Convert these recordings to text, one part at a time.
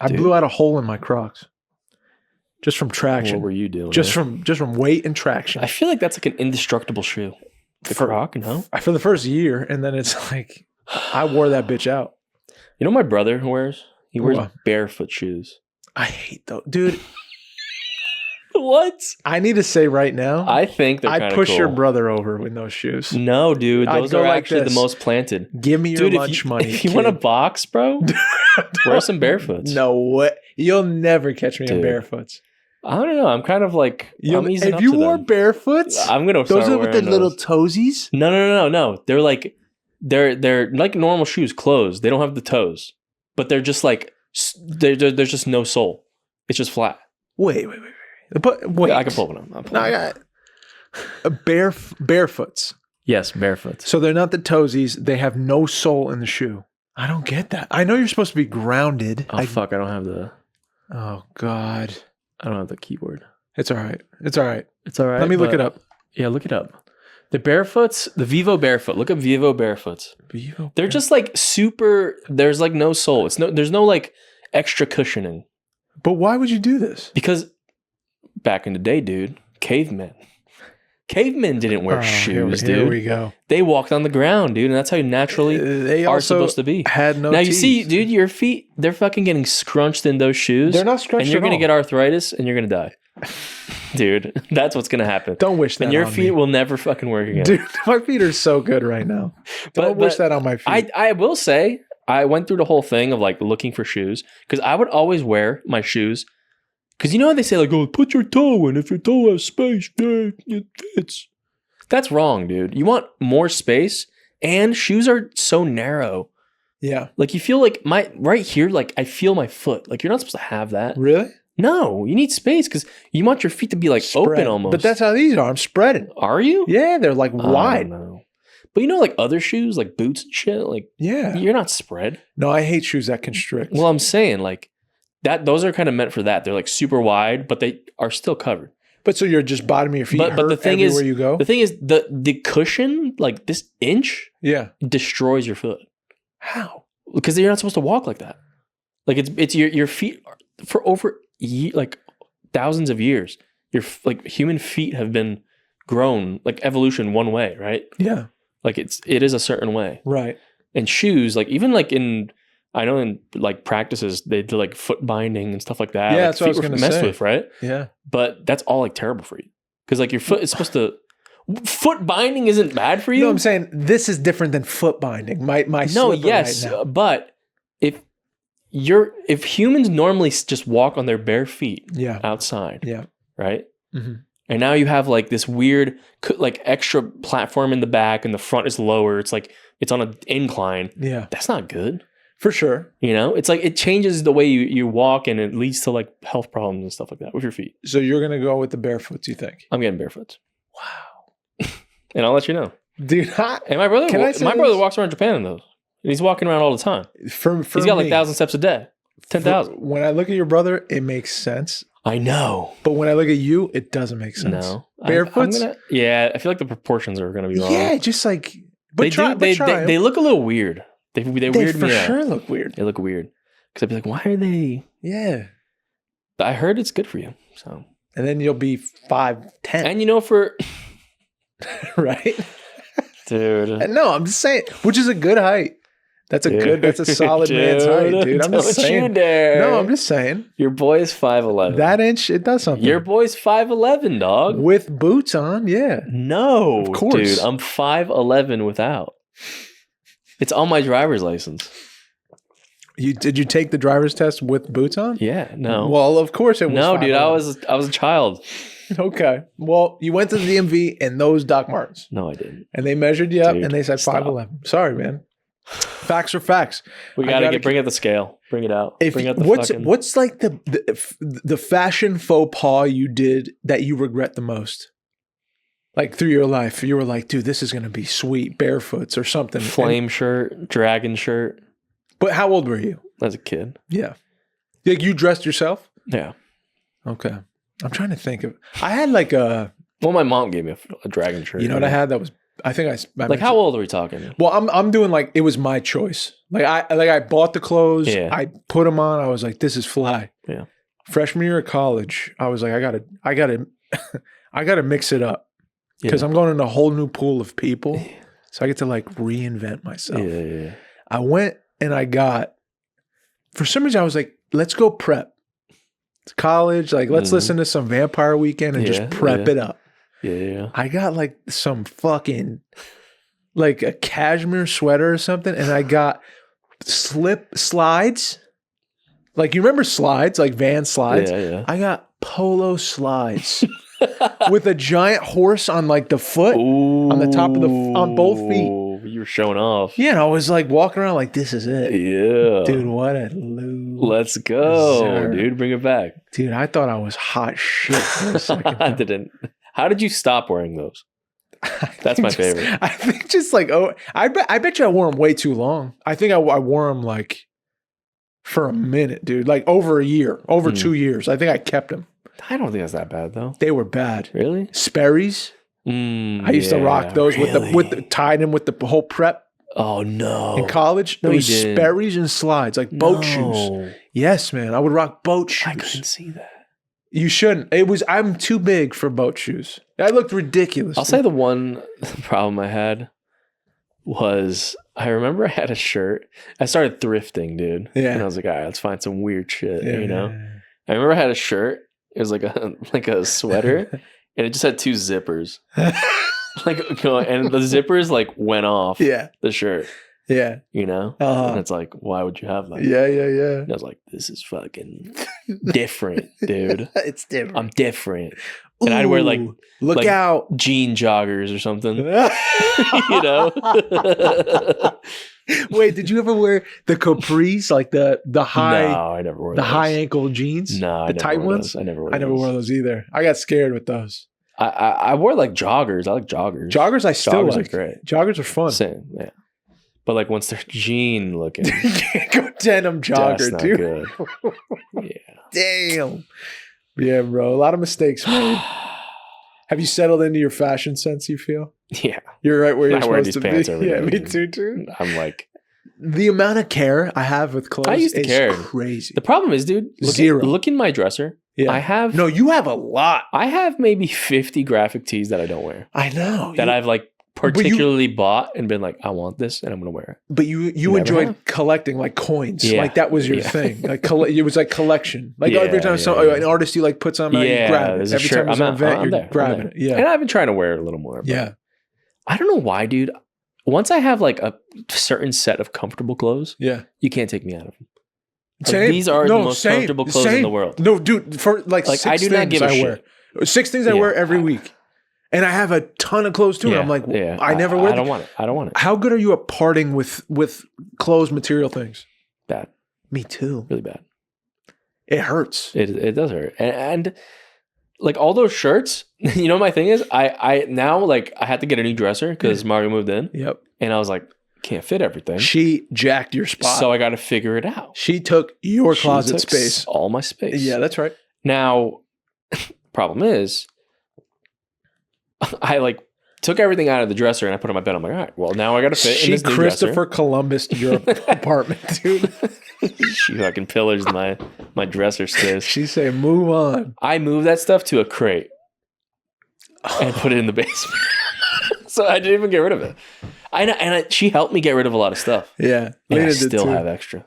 I blew out a hole in my Crocs. Just from traction. What were you doing? Just from weight and traction. I feel like that's like an indestructible shoe. The Croc, no? For the first year, and then it's like, I wore that bitch out. You know what my brother wears? He wears barefoot shoes. I hate those. Dude. What? I need to say right now, I think they're I'd push your brother over in those shoes. No, dude. Those are actually the most planted. Give me your lunch money. If you want a box, bro, wear some barefoots. No way. You'll never catch me in barefoots. I don't know. I'm kind of like, if you wore barefoots, I'm going to start those are with the little toesies? No. They're like, they're like normal shoes, closed. They don't have the toes, but they're just like, there's just no sole. It's just flat. Wait. But wait. I can pull one up. I got barefoots. Yes, barefoots. So they're not the toesies. They have no sole in the shoe. I don't get that. I know you're supposed to be grounded. Oh, fuck. I don't have the... Oh, God. I don't have the keyboard. It's all right. Let me look it up. Yeah, look it up. The barefoots, the Vivo barefoot. Look up Vivo barefoots. They're just like super... There's like no sole. There's no like extra cushioning. But why would you do this? Because back in the day, dude, cavemen didn't wear shoes, dude. Here we go. They walked on the ground, dude, and that's how you naturally they are supposed to be. Had no now teeth. You see, dude, your feet, they're fucking getting scrunched in those shoes. They're not scrunched and you're going to get arthritis and you're going to die. Dude, that's what's going to happen. Don't wish that on me. And your feet will never fucking work again. Dude, my feet are so good right now. Don't wish that on my feet. I will say, I went through the whole thing of like looking for shoes because I would always wear my shoes. Because you know how they say like, oh, put your toe in. If your toe has space, it fits. That's wrong, dude. You want more space, and shoes are so narrow. Yeah. Like you feel like right here, like I feel my foot. Like you're not supposed to have that. Really? No, you need space because you want your feet to be like open almost. But that's how these are. I'm spreading. Are you? Yeah, they're like wide. No. But you know, like other shoes, like boots and shit, like you're not spread. No, I hate shoes that constrict. Well, I'm saying like those are kind of meant for that. They're like super wide, but they are still covered. But so you're just bottom of your feet but the thing everywhere is, you go? The thing is, the cushion, like this inch, destroys your foot. How? Because you're not supposed to walk like that. Like it's your feet for over like thousands of years. Your like human feet have been grown like evolution one way, right? Yeah. Like it is a certain way, right? And shoes, like even like I know in like practices they do like foot binding and stuff like that. Yeah, like, that's what I was going to say. Messed with, right? Yeah. But that's all like terrible for you because like your foot is supposed to. Foot binding isn't bad for you. No, I'm saying this is different than foot binding. My no, yes, right now. But if humans normally just walk on their bare feet, outside, right, and now you have like this weird like extra platform in the back and the front is lower. It's like it's on an incline. Yeah, that's not good. For sure. You know, it's like it changes the way you walk and it leads to like health problems and stuff like that with your feet. So you're going to go with the barefoots, you think? I'm getting barefoots. Wow. And I'll let you know. Dude, and my brother walks around Japan in those. And he's walking around all the time. He's got like 1,000 steps a day. 10,000. When I look at your brother, it makes sense. I know. But when I look at you, it doesn't make sense. No. Barefoots? Yeah, I feel like the proportions are going to be wrong. Yeah, just like... But they look a little weird. They weird me out. They for sure look weird. They look weird. Because I'd be like, why are they... Yeah. But I heard it's good for you, so... And then you'll be 5'10". And you know for... right? Dude. No, I'm just saying, which is a good height. That's a solid man's height, dude. I'm just saying. Don't you dare. No, I'm just saying. Your boy's 5'11". That inch, it does something. Your boy's 5'11", dog. With boots on, yeah. No, of course. Dude, I'm 5'11" without. It's on my driver's license. Did you take the driver's test with boots on? Yeah, no. Well, of course it was. No, dude, I was a child. Okay. Well, you went to the DMV and those Doc Martens. No, I didn't. And they measured you up and they said 5'11". Sorry, man. Facts are facts. We gotta bring out the scale. Bring it out. Bring out the what's like the fashion faux pas you did that you regret the most? Like through your life, you were like, dude, this is gonna be sweet, barefoots or something. Flame shirt, dragon shirt. But how old were you? As a kid. Yeah. Like you dressed yourself? Yeah. Okay. I'm trying to think of. I had like a. Well, my mom gave me a dragon shirt. You know what I had that I think I Like, mentioned- how old are we talking? Well, I'm doing like it was my choice. I bought the clothes. Yeah. I put them on. I was like, this is fly. Yeah. Freshman year of college, I was like, I gotta I gotta mix it up because Yeah. I'm going in a whole new pool of people. So I get to like reinvent myself. Yeah. I went and I got, for some reason I was like, let's go prep. It's college. Like, let's listen to some Vampire Weekend and just prep it up. Yeah. I got like some fucking, like a cashmere sweater or something. And I got slip slides. Like, you remember slides, like van slides? Yeah. I got polo slides with a giant horse on like the foot, on the top of on both feet. You were showing off. Yeah, and I was like walking around like, this is it. Yeah. Dude, what a loser. Let's go, dude. Bring it back. Dude, I thought I was hot shit for a second. I didn't. How did you stop wearing those? That's my favorite. I think just like, I bet you I wore them way too long. I think I wore them like for a minute, dude. Like over a year, over 2 years. I think I kept them. I don't think that's that bad though. They were bad. Really? Sperry's. I used to rock those with the tied in with the whole prep. Oh no! In college, there was Sperry's and slides, like boat shoes. Yes, man, I would rock boat shoes. I couldn't see that. You shouldn't. I'm too big for boat shoes. I looked ridiculous. I'll say the one problem I had was I remember I had a shirt. I started thrifting, dude. Yeah. And I was like, all right, let's find some weird shit. You know. I remember I had a shirt. It was like a sweater, and it just had 2 zippers. And the zippers like went off. Yeah. The shirt. Yeah. You know? Uh-huh. And it's like, why would you have that? Yeah. And I was like, this is fucking different, dude. It's different. I'm different. And I'd wear like look out jean joggers or something. You know? Wait, did you ever wear the capris, like the high? No, I never wore the those. high ankle jeans. No, the tight ones. I never wore. I never wore those either. I got scared with those. I wore like joggers. I like joggers. Joggers, I still joggers like. are great. Joggers are fun. Same, yeah. But like once they're jean looking, you can't go denim jogger, that's not dude. good. Yeah. Damn. Yeah, bro. A lot of mistakes made. Have you settled into your fashion sense, you feel? Yeah. You're right where you're I wear supposed these to pants be. every Yeah, day, me too, dude. I'm like, the amount of care I have with clothes I used to is care. crazy. The problem is, dude, Zero. Look in my dresser. Yeah. I have No, you have a lot. I have maybe 50 graphic tees that I don't wear. I know. That I've like particularly bought and been like, I want this and I'm gonna wear it. But you Never enjoyed have. collecting like coins. Yeah. Like that was your Yeah. thing. Like it was like collection. Like Yeah, every time an artist you like puts on, you grab it. there's a Every shirt. time there's an event, I'm you're there. grabbing it. Yeah. And I've been trying to wear it a little more. But Yeah. I don't know why, dude. Once I have like a certain set of comfortable clothes, Yeah. you can't take me out of them. Like, Same. these are the most same, comfortable clothes in same. the world. No, dude, for like Like, 6 I do things not give a I shit. wear. 6 things I wear every week. And I have a ton of clothes too. And I'm like, I never wear I them. don't want it. I don't want it. How good are you at parting with clothes material things? Bad. Me too. Really bad. It hurts. It does hurt. And like all those shirts, you know, my thing is I now like I had to get a new dresser because Mario moved in. Yep. And I was like, can't fit everything. She jacked your spot. So I got to figure it out. She took your closet She took space. all my space. Yeah, that's right. Now, problem is, I like took everything out of the dresser and I put it on my bed. I'm like, all right, well, now I got to fit in this new Christopher Columbus your apartment, dude. She fucking pillars my dresser space. She say, move on. I moved that stuff to a crate and put it in the basement. So I didn't even get rid of it. She helped me get rid of a lot of stuff. Yeah. And I still have extra.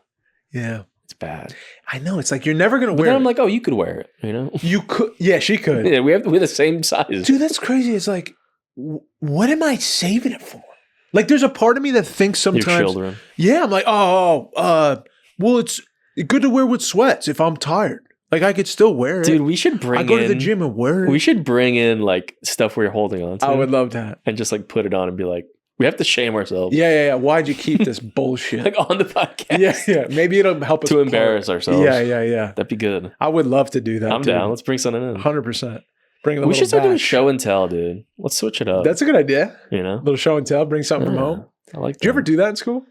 Yeah. It's bad. I know. It's like you're never going to But wear then it. I'm like, oh, you could wear it, you know? You could. Yeah, she could. Yeah, we're the same size. Dude, that's crazy. It's like, what am I saving it for? Like, there's a part of me that thinks sometimes. Your children. Yeah, I'm like, well, it's good to wear with sweats if I'm tired. Like, I could still wear it. Dude, we should bring I go to the gym and wear it. We should bring in like stuff we're holding on to. I would love that. And just like put it on and be like, we have to shame ourselves. Yeah. Why'd you keep this bullshit? Like on the podcast. Yeah. Maybe it'll help us to embarrass ourselves. Yeah. That'd be good. I would love to do that. I'm down. Let's bring something in. 100%. Bring a we should start doing bash. show and tell, dude. Let's switch it up. That's a good idea. You know, little show and tell. Bring something from home. I like. Did you ever do that in school?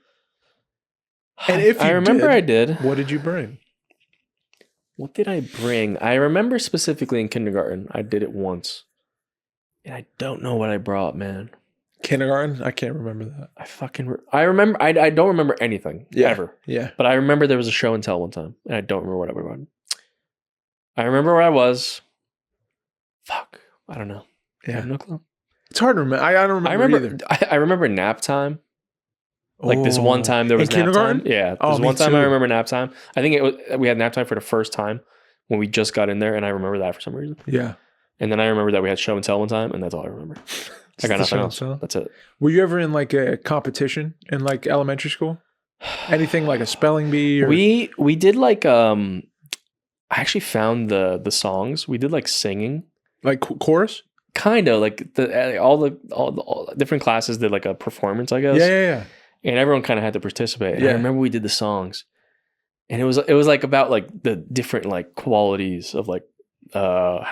And if you I remember, I did. What did you bring? What did I bring? I remember specifically in kindergarten, I did it once, and I don't know what I brought, man. Kindergarten? I can't remember that. I remember. I don't remember anything ever. Yeah. But I remember there was a show and tell one time, and I don't remember what I was. I remember where I was. Fuck. I don't know. I have no clue. It's hard to remember. I don't remember either. I remember nap time. Like this one time there was in nap kindergarten? time. Yeah. Oh, This me one time too. I remember nap time. I think we had nap time for the first time when we just got in there, and I remember that for some reason. Yeah. And then I remember that we had show and tell one time, and that's all I remember. I got nothing else. That's it. Were you ever in like a competition in like elementary school? Anything like a spelling bee? Or... We did like I actually found the songs. We did like singing, like chorus. Kind of like all the different classes did like a performance, I guess. Yeah. And everyone kind of had to participate. And Yeah. I remember we did the songs, and it was like about like the different like qualities of like how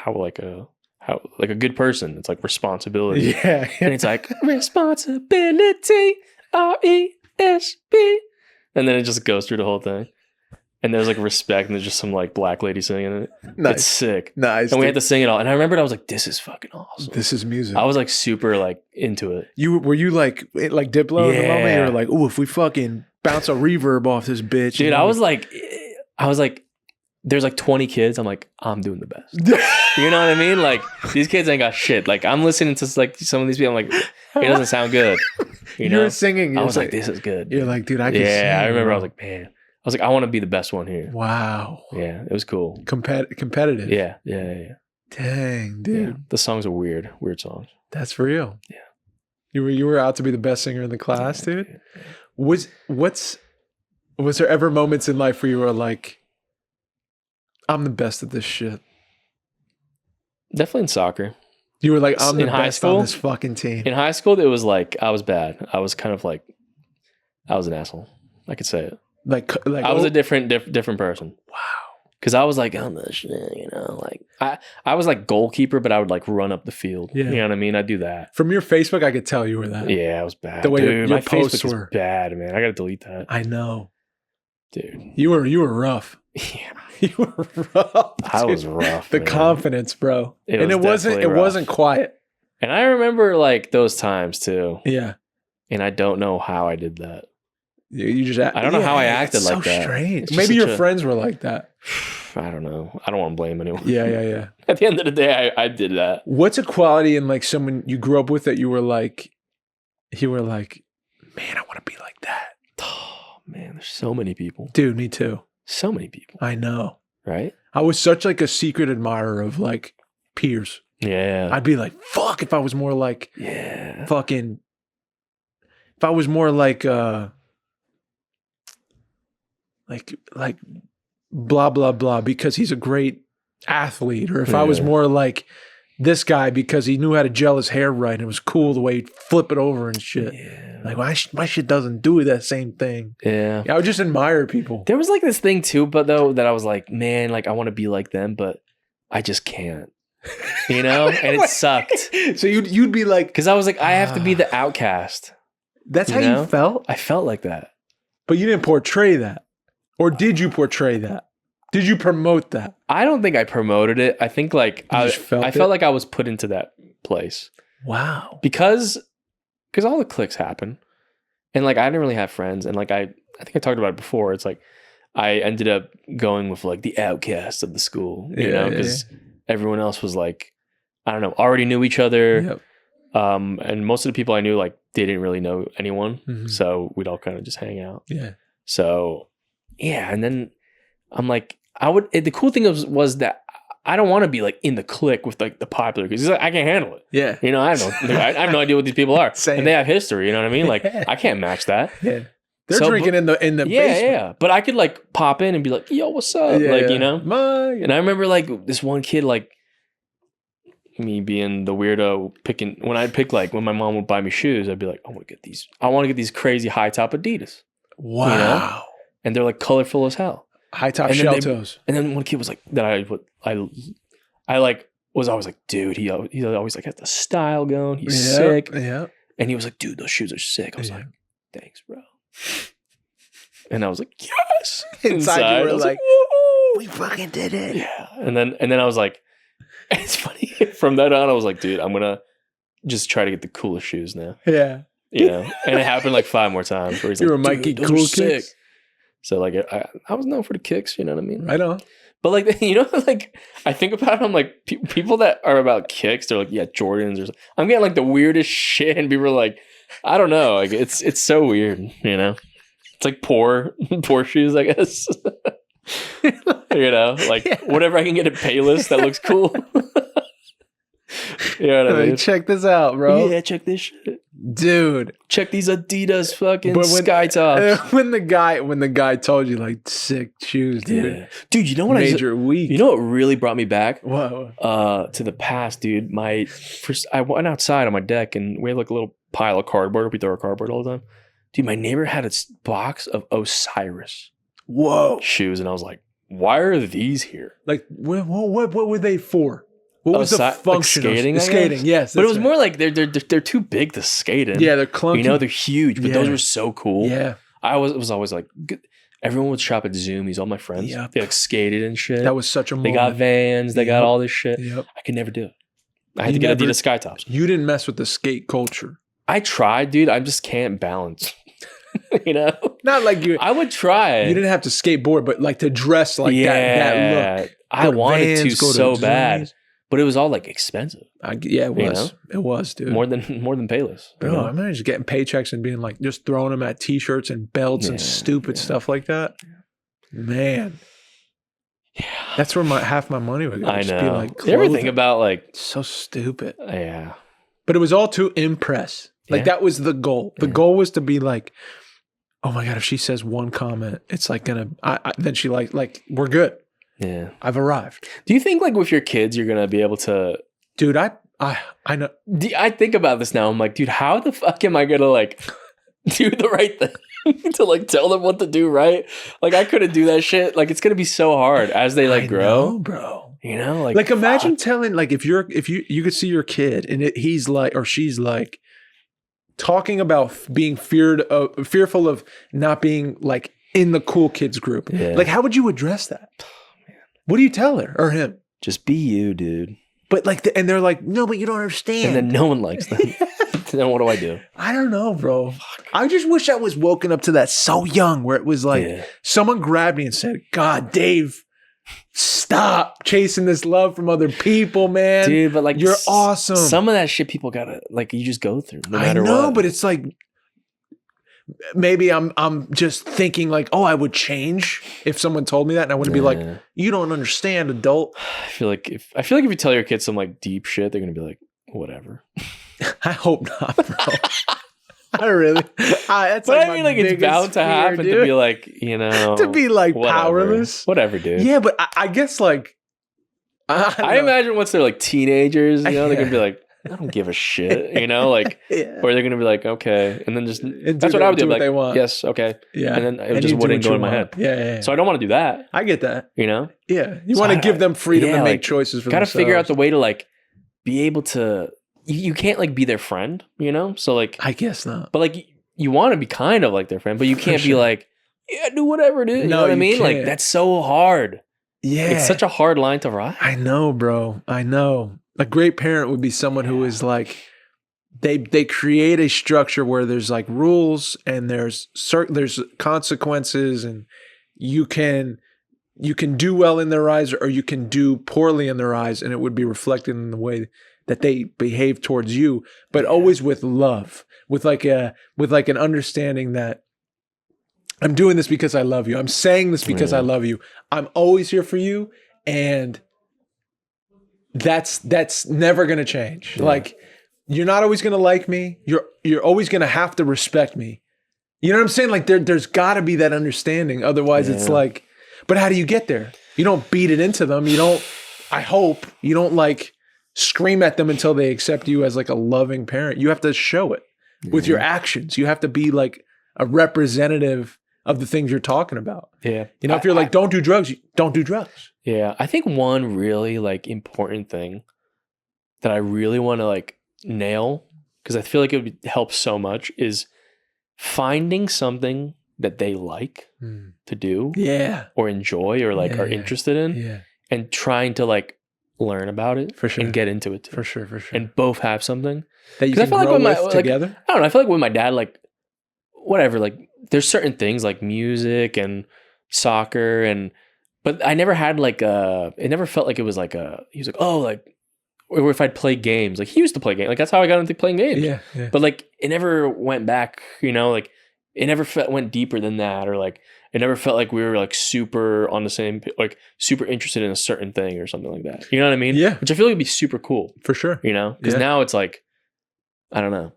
a good person. It's like responsibility. Yeah. And it's like responsibility, RESP. And then it just goes through the whole thing. And there's like respect, and there's just some like black lady singing it. Nice. It's sick. Nice. And we had to sing it all. And I remember I was like, this is fucking awesome. This is music. I was like super like into it. Were you like Diplo in the moment? You were like, oh, if we fucking bounce a reverb off this bitch. Dude, I was like, there's like 20 kids. I'm like, I'm doing the best. You know what I mean? Like these kids ain't got shit. Like I'm listening to like some of these people. I'm like, it doesn't sound good. You know? You're singing. I was like, this is good. You're like, dude, I can sing. Yeah, I remember. Bro. I was like, man. I was like, I want to be the best one here. Wow. Yeah, it was cool. Competitive. Yeah. Dang, dude. Yeah. The songs are weird songs. That's real. Yeah. You were out to be the best singer in the class, dude. Was there ever moments in life where you were like, I'm the best at this shit? Definitely in soccer. You were like, I'm the in high best school, on this fucking team. In high school, it was like I was bad. I was kind of like, I was an asshole. I could say it. Like I was a different person. Wow. Because I was like, I'm the shit, you know. Like I was like goalkeeper, but I would like run up the field. Yeah. You know what I mean? I'd do that. From your Facebook, I could tell you were that. Yeah, I was bad. The way dude, your my posts Facebook were is bad, man. I gotta delete that. I know, dude. You were rough. Yeah, you were rough. I was rough. The confidence, bro, and it wasn't quiet. And I remember like those times too. Yeah. And I don't know how I did that. You just I don't know how I acted like that. So strange. Maybe your friends were like that. I don't know. I don't want to blame anyone. Yeah. At the end of the day, I did that. What's a quality in like someone you grew up with that you were like, man, I want to be like that. Oh man, there's so many people. Dude, me too. So many people. I know. Right? I was such like a secret admirer of like peers. Yeah. I'd be like, fuck, if I was more like fucking, if I was more like blah blah blah because he's a great athlete, or if I was more like this guy because he knew how to gel his hair right and it was cool the way he'd flip it over and shit. Yeah. Like my shit doesn't do that same thing. Yeah. I would just admire people. There was like this thing too, but though that I was like, man, like I want to be like them, but I just can't. You know, and it sucked. So you'd be like, because I was like, I have to be the outcast. That's how you felt. I felt like that, but you didn't portray that, or did you portray that? Did you promote that? I don't think I promoted it. I think like I felt like I was put into that place. Wow, because all the cliques happen, and like I didn't really have friends, and like I think I talked about it before. It's like I ended up going with like the outcasts of the school, you know, because everyone else was like, I don't know, already knew each other. Yep. And most of the people I knew, like, they didn't really know anyone. Mm-hmm. So we'd all kind of just hang out. Yeah. So, yeah. And then I'm like, the cool thing was that I don't want to be like in the clique with like the popular, because like, I can't handle it. Yeah. You know, I have no idea what these people are. Same. And they have history, you know what I mean? Like, I can't match that. Yeah. They're drinking in the basement. Yeah. But I could like pop in and be like, yo, what's up? Yeah, like, you know? And I remember like this one kid, like me being the weirdo when my mom would buy me shoes, I'd be like, I want to get these crazy high top Adidas. Wow. You know? And they're like colorful as hell. High top shell toes. And then one kid was like, that I like was always like, dude, he always like has the style going. He's sick. Yeah. And he was like, dude, those shoes are sick. I was like, thanks, bro. And I was like, yes. Inside you were like, woo! We fucking did it. Yeah. And then I was like, it's funny. From that on, I was like, dude, I'm gonna just try to get the coolest shoes now. Yeah. You know, and it happened like 5 more times where he's You were like, Mikey "Dude, those Cool are sick." Kicks. So like I was known for the kicks, you know what I mean? Right on. But like, you know, like I think about it, I'm like, people that are about kicks, they're like, yeah, Jordans or something. I'm getting like the weirdest shit, and people are like, I don't know, like it's so weird, you know? It's like poor shoes, I guess. You know, like whatever I can get at Payless that looks cool. You know what I mean? Check this out, bro. Yeah, check this shit. Dude. Check these Adidas fucking sky tops. When the guy told you like sick shoes, dude. Yeah. Dude, you know what Major week. You know what really brought me back? What? To the past, dude. I went outside on my deck and we had like a little pile of cardboard. We throw our cardboard all the time. Dude, my neighbor had a box of Osiris shoes, and I was like, why are these here? Like, what were they for? What was the function? Like skating, skating, yes. But it was more like they're too big to skate in. Yeah, they're clunky. You know, they're huge, but those were so cool. Yeah. I was always like, everyone would shop at Zoomies, all my friends. Yep. They like skated and shit. That was such a moment. They got Vans, they got all this shit. Yep. I could never do it. I had to get Adidas Sky Tops. You didn't mess with the skate culture. I tried, dude. I just can't balance. You know? Not like you. I would try. You didn't have to skateboard, but like to dress like that look. I wanted to so bad. But it was all like expensive. It was. You know? It was, dude. More than Payless. Bro, I remember just getting paychecks and being like, just throwing them at t-shirts and belts and stupid stuff like that. Man. Yeah. That's where half my money would go. I just know. Be like, you ever think about like... So stupid. Yeah. But it was all to impress. Like that was the goal. The goal was to be like, oh my God, if she says one comment, it's like gonna, then she like, we're good. Yeah. I've arrived. Do you think like with your kids, you're going to be able to... Dude, I know. I think about this now. I'm like, dude, how the fuck am I going to like do the right thing to like tell them what to do, right? Like I couldn't do that shit. Like it's going to be so hard as they like grow. Know, bro. You know? Like imagine telling, like if you could see your kid and he's like, or she's like talking about being fearful of not being like in the cool kids group. Yeah. Like how would you address that? What do you tell her or him? Just be you, dude. But like, and they're like, no, but you don't understand. And then no one likes them. Then what do I do? I don't know, bro. I just wish I was woken up to that so young where it was like someone grabbed me and said, God, Dave, stop chasing this love from other people, man. Dude, but like you're awesome. Some of that shit people gotta like you just go through no matter what. I know, but it's like maybe I'm just thinking like, oh, I would change if someone told me that, and I wouldn't be like, you don't understand, adult. I feel like if you tell your kids some like deep shit, they're gonna be like, whatever. I hope not, bro. I really. That's but like I mean, like it's bound to happen to be like, you know, to be like powerless, whatever, dude. Yeah, but I guess like I imagine once they're like teenagers, you know, they're gonna be like, I don't give a shit, you know, like, or they're gonna be like, okay, and then just that's what I would do. Like, they want. Yes, okay, yeah, and then it just wouldn't go in my head. Yeah. So I don't want to do that. I get that. You know. Yeah, you want to give them freedom to make choices for themselves. Got to figure out the way to like be able to. You can't like be their friend, you know. So like, I guess not. But like, you want to be kind of like their friend, but you can't be like, yeah, do whatever, dude. You know what I mean? Like that's so hard. Yeah, it's such a hard line to ride. I know, bro. I know. A great parent would be someone who is like, they create a structure where there's like rules and there's consequences, and you can do well in their eyes or you can do poorly in their eyes, and it would be reflected in the way that they behave towards you, but always with love, with like an understanding that I'm doing this because I love you. I'm saying this because I love you. I'm always here for you, and that's never going to change. Yeah. Like, you're not always going to like me. You're always going to have to respect me. You know what I'm saying? Like there's got to be that understanding. Otherwise it's like, but how do you get there? You don't beat it into them. You don't, I hope you don't like scream at them until they accept you as like a loving parent. You have to show it with your actions. You have to be like a representative of the things you're talking about. Yeah. You know, if you're like, don't do drugs, don't do drugs. Yeah. I think one really like important thing that I really want to like nail, because I feel like it would help so much, is finding something that they like to do or enjoy or like are interested in and trying to like learn about it For sure. and get into it too. For sure. And both have something. That you 'Cause I can feel like grow with my- with like, together. I don't know. I feel like with my dad, like, whatever, like, there's certain things like music and soccer but I never had like it never felt like it was like he was like, oh, like, or if I'd play games, like he used to play games. Like that's how I got into playing games. Yeah. But like it never went back, like it never went deeper than that, or like it never felt like we were like super on the same, like super interested in a certain thing or something like that. You know what I mean? Yeah. Which I feel like would be super cool. For sure. Because now it's like, I don't know.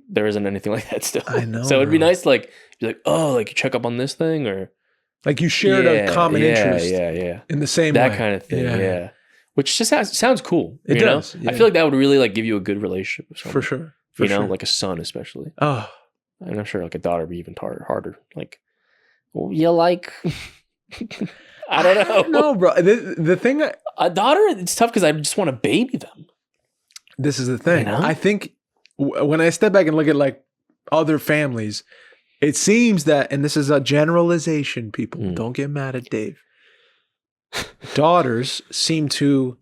There isn't anything like that still. I know. So it'd be nice to like be like, oh, like you check up on this thing, or like you shared a common interest. Yeah. In the same way. That kind of thing. Yeah. Which just sounds cool. It does. I feel like that would really like give you a good relationship with someone. For sure. Like a son especially. Oh. And I'm sure like a daughter would be even harder. Like, well, you like I don't know. No, bro. The thing a daughter, it's tough because I just want to baby them. This is the thing. I think when I step back and look at like other families, it seems that, and this is a generalization, people, don't get mad at Dave. Daughters seem to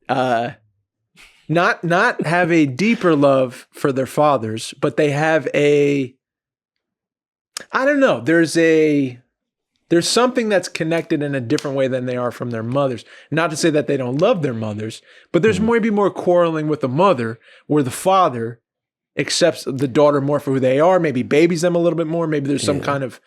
not have a deeper love for their fathers, but they have I don't know, there's something that's connected in a different way than they are from their mothers. Not to say that they don't love their mothers, but there's maybe more quarreling with the mother where the father accepts the daughter more for who they are, maybe babies them a little bit more. Maybe there's some kind of,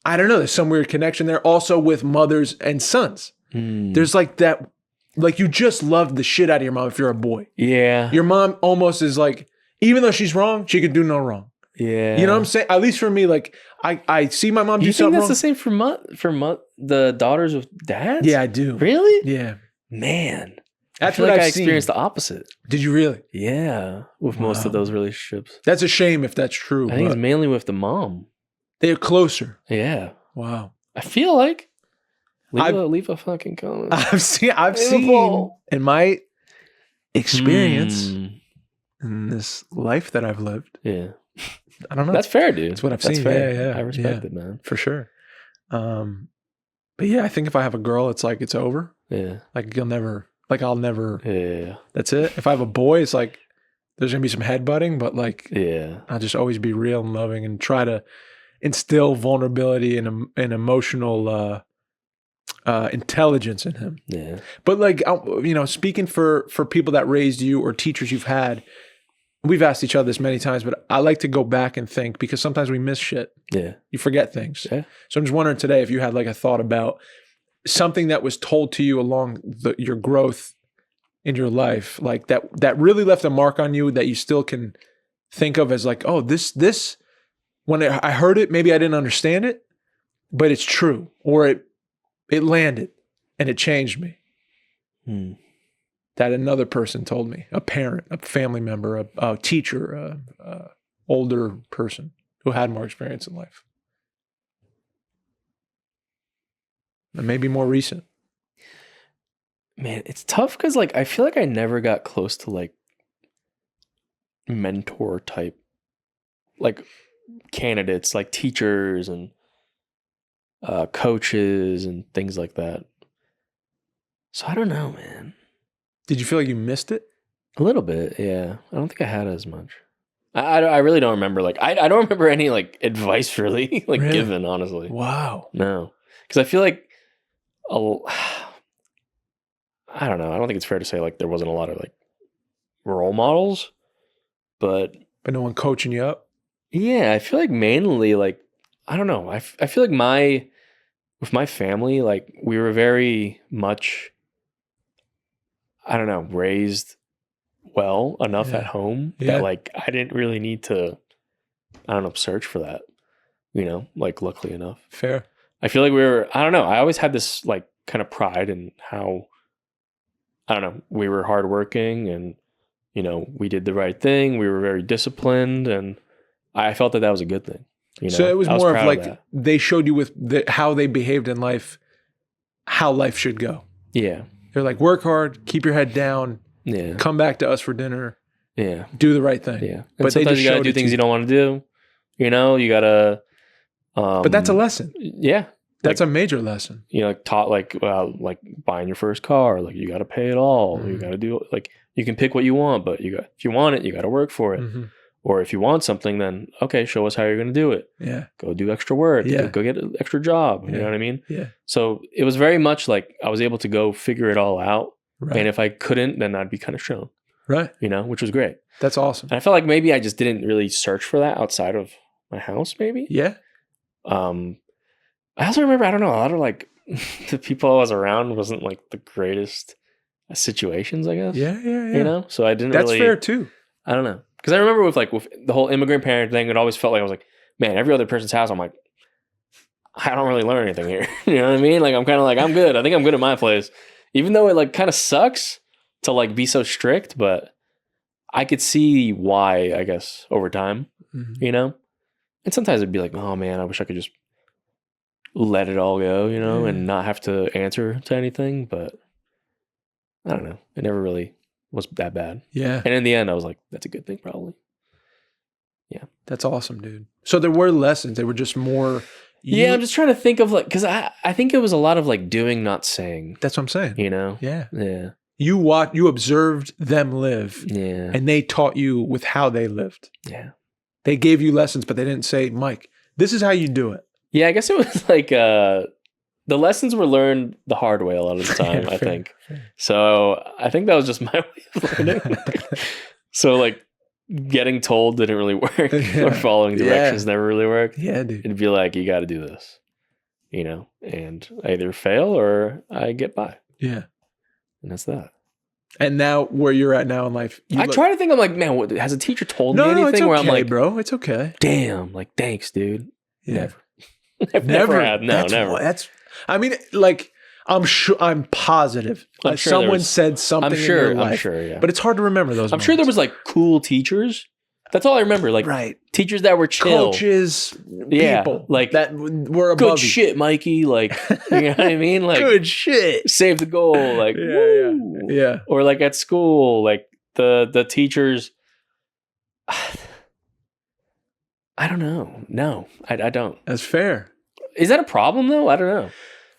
I don't know, there's some weird connection there. Also with mothers and sons. There's like that, like you just love the shit out of your mom if you're a boy. Yeah. Your mom almost is like, even though she's wrong, she could do no wrong. Yeah. You know what I'm saying? At least for me, like I see my mom do something wrong. You think that's the same for the daughters of dads? Yeah, I do. Really? Yeah. Man. That's I feel what like I've I experienced the opposite. Did you really? Yeah. With most of those relationships. That's a shame if that's true. I think it's mainly with the mom. They're closer. Yeah. Wow. I feel like leave a fucking comment. I've seen in my experience in this life that I've lived. Yeah. I don't know. That's fair, dude. That's what I've That's seen. Fair. Yeah. I respect it, man. For sure. But yeah, I think if I have a girl, it's like it's over. Yeah. Like I'll never. Yeah. That's it. If I have a boy, it's like there's gonna be some headbutting, but like I'll just always be real and loving and try to instill vulnerability and emotional intelligence in him. Yeah. But like speaking for people that raised you or teachers you've had, we've asked each other this many times, but I like to go back and think because sometimes we miss shit. Yeah. You forget things. Yeah. So I'm just wondering today if you had like a thought about something that was told to you along your growth in your life, like that really left a mark on you that you still can think of as like, oh, this when I heard it, maybe I didn't understand it, but it's true, or it landed and it changed me. That another person told me, a parent, a family member, a teacher, a older person who had more experience in life. And maybe more recent. Man, it's tough because like I feel like I never got close to like mentor type like candidates, like teachers and coaches and things like that. So I don't know, man. Did you feel like you missed it? A little bit, yeah. I don't think I had as much. I really don't remember. Like I don't remember any like advice really like given, honestly. Wow. No, because I feel like I don't know. I don't think it's fair to say like there wasn't a lot of like role models, but no one coaching you up. Yeah, I feel like mainly like I don't know. I feel like with my family, like we were very much, I don't know, raised well enough at home that like I didn't really need to, I don't know, search for that, like luckily enough. Fair. I feel like I don't know, I always had this like kind of pride in how, I don't know, we were hardworking and, we did the right thing. We were very disciplined and I felt that was a good thing. So it was more of like they showed you with how they behaved in life, how life should go. Yeah. They're like, work hard, keep your head down. Yeah. Come back to us for dinner. Yeah. Do the right thing. Yeah. But sometimes you got to do things you don't want to do. You got to. But that's a lesson. Yeah. That's a major lesson. You know, like taught like buying your first car, like you got to pay it all. You got to do like you can pick what you want, but if you want it, you got to work for it. Or if you want something, then okay, show us how you're going to do it. Yeah, go do extra work. Yeah, go get an extra job. You know what I mean? Yeah. So it was very much like I was able to go figure it all out, and if I couldn't, then I'd be kind of shown. Right. You know, which was great. That's awesome. And I felt like maybe I just didn't really search for that outside of my house. Maybe. Yeah. I also remember, I don't know, a lot of like the people I was around wasn't like the greatest situations, I guess. Yeah. You know? So I didn't That's fair too. I don't know. Because I remember with the whole immigrant parent thing, it always felt like I was like, man, every other person's house, I'm like, I don't really learn anything here. You know what I mean? Like, I'm kind of like, I'm good. I think I'm good at my place. Even though it like kind of sucks to like be so strict, but I could see why, I guess, over time, you know? And sometimes it'd be like, oh man, I wish I could just let it all go, you know, and not have to answer to anything. But I don't know. It never really was that bad. Yeah. And in the end, I was like, that's a good thing, probably. Yeah. That's awesome, dude. So there were lessons. They were just more. Yeah, I'm just trying to think of like, because I think it was a lot of like doing, not saying. That's what I'm saying. You know? Yeah. Yeah. You observed them live. Yeah. And they taught you with how they lived. Yeah. They gave you lessons, but they didn't say, Mike, this is how you do it. Yeah, I guess it was like the lessons were learned the hard way a lot of the time, I think. So I think that was just my way of learning. So like getting told didn't really work or following directions never really worked. Yeah, dude. It'd be like, you got to do this, you know, and I either fail or I get by. Yeah. And that's that. And now where you're at now in life. I try to think, I'm like, man, has a teacher told me anything it's okay, where I'm like, bro, it's okay. Damn, like, thanks, dude. Yeah. Never. I've never had. No, never. I mean, like, I'm sure, I'm positive. I'm sure someone said something in your life. I'm sure, yeah. But it's hard to remember those moments. Sure there was like cool teachers. That's all I remember. Like teachers that were chill. Coaches, people like that were above good shit, Mikey. Like, you know what I mean? Like good shit. Save the goal. Like, yeah. Or like at school, like the teachers. I don't know. No, I don't. That's fair. Is that a problem though? I don't know.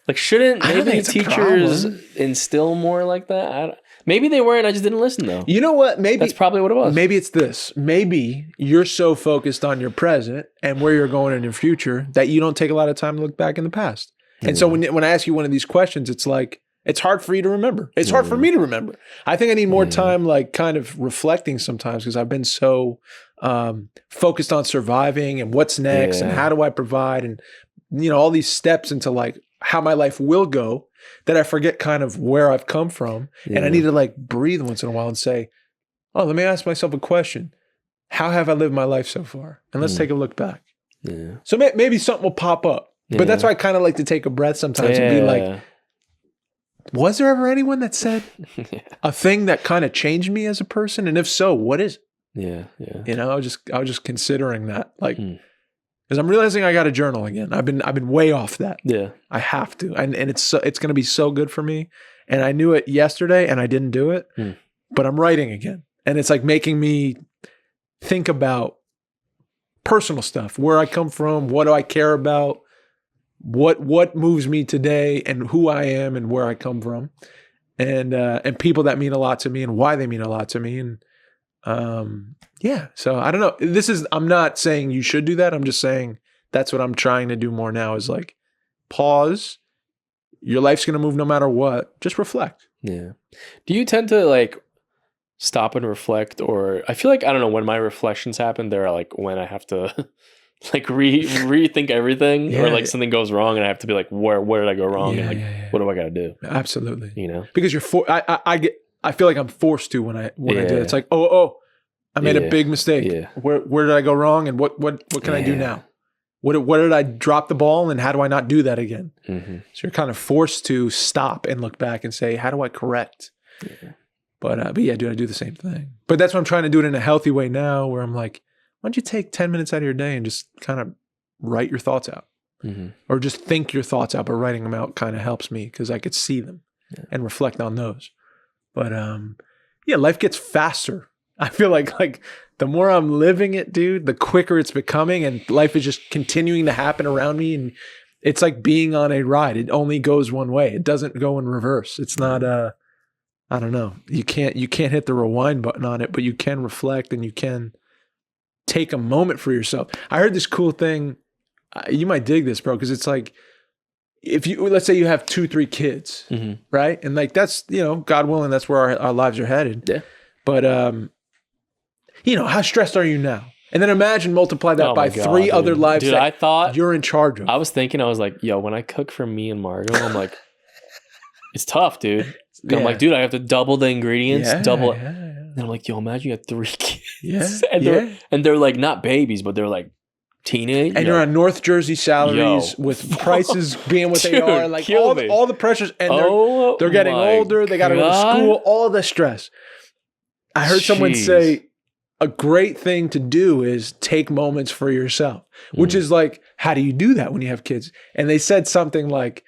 Like, shouldn't maybe teachers instill more like that? Maybe they were, and I just didn't listen though. You know what? Maybe that's probably what it was. Maybe it's this. Maybe you're so focused on your present and where you're going in your future that you don't take a lot of time to look back in the past. And so when I ask you one of these questions, it's like, it's hard for you to remember. It's hard for me to remember. I think I need more time, like kind of reflecting sometimes, because I've been so focused on surviving and what's next and how do I provide and, you know, all these steps into like how my life will go that I forget kind of where I've come from. And I need to like breathe once in a while and say, oh, let me ask myself a question. How have I lived my life so far? And let's take a look back. Yeah. So maybe something will pop up. But that's why I kind of like to take a breath sometimes and be like, was there ever anyone that said a thing that kind of changed me as a person? And if so, what is it? Yeah, yeah. You know, I was just considering that, like, because I'm realizing I got to journal again. I've been way off that. Yeah, I have to, and it's going to be so good for me. And I knew it yesterday, and I didn't do it, but I'm writing again, and it's like making me think about personal stuff, where I come from, what do I care about. What moves me today and who I am and where I come from and people that mean a lot to me and why they mean a lot to me. And so I don't know. I'm not saying you should do that. I'm just saying that's what I'm trying to do more now is like pause. Your life's going to move no matter what. Just reflect. Yeah. Do you tend to like stop and reflect, or I feel like, I don't know, when my reflections happen, they're like when I have to like rethink everything or like something goes wrong and I have to be like, where did I go wrong? And like, what do I got to do? Absolutely. You know, because I feel like I'm forced to when I do it. It's like, oh, I made a big mistake. Yeah. Where did I go wrong? And what can I do now? Where did I drop the ball and how do I not do that again? Mm-hmm. So you're kind of forced to stop and look back and say, how do I correct? Yeah. But yeah, dude, I do the same thing. But that's why I'm trying to do it in a healthy way now where I'm like, why don't you take 10 minutes out of your day and just kind of write your thoughts out or just think your thoughts out, but writing them out kind of helps me because I could see them and reflect on those. But yeah, life gets faster. I feel like the more I'm living it, dude, the quicker it's becoming and life is just continuing to happen around me. And it's like being on a ride. It only goes one way. It doesn't go in reverse. It's not I don't know. You can't hit the rewind button on it, but you can reflect and you can take a moment for yourself. I heard this cool thing. You might dig this, bro, because it's like, if you, let's say you have 2-3 kids, right? And like, that's, God willing, that's where our lives are headed. Yeah. But, how stressed are you now? And then imagine multiply that by 3 other lives dude, I thought you're in charge of. I was like, yo, when I cook for me and Margot, I'm like, it's tough, dude. I'm like, dude, I have to double the ingredients, double. And I'm like, yo, imagine you have 3 kids. And they're like not babies, but they're like teenage. And you're on North Jersey salaries with prices being what they are. Like all the pressures. And they're getting older. They got to go to school. All the stress. I heard someone say a great thing to do is take moments for yourself, which is like, how do you do that when you have kids? And they said something like,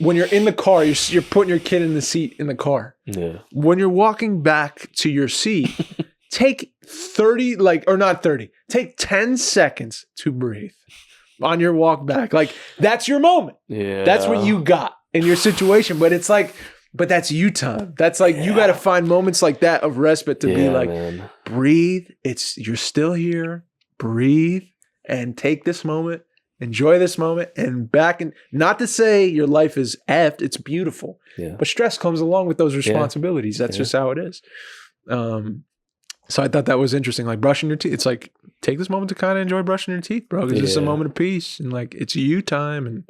when you're in the car, you're putting your kid in the seat in the car. Yeah. When you're walking back to your seat, take 10 seconds to breathe on your walk back. Like, that's your moment. Yeah. That's what you got in your situation. But it's like, but that's you time. That's like, you got to find moments like that of respite to be like, breathe. You're still here. Breathe and take this moment. Enjoy this moment and back. And not to say your life is effed. It's beautiful. Yeah. But stress comes along with those responsibilities. That's just how it is. So I thought that was interesting. Like brushing your teeth. It's like, take this moment to kind of enjoy brushing your teeth, bro. Because it's a moment of peace. And like, it's you time. And,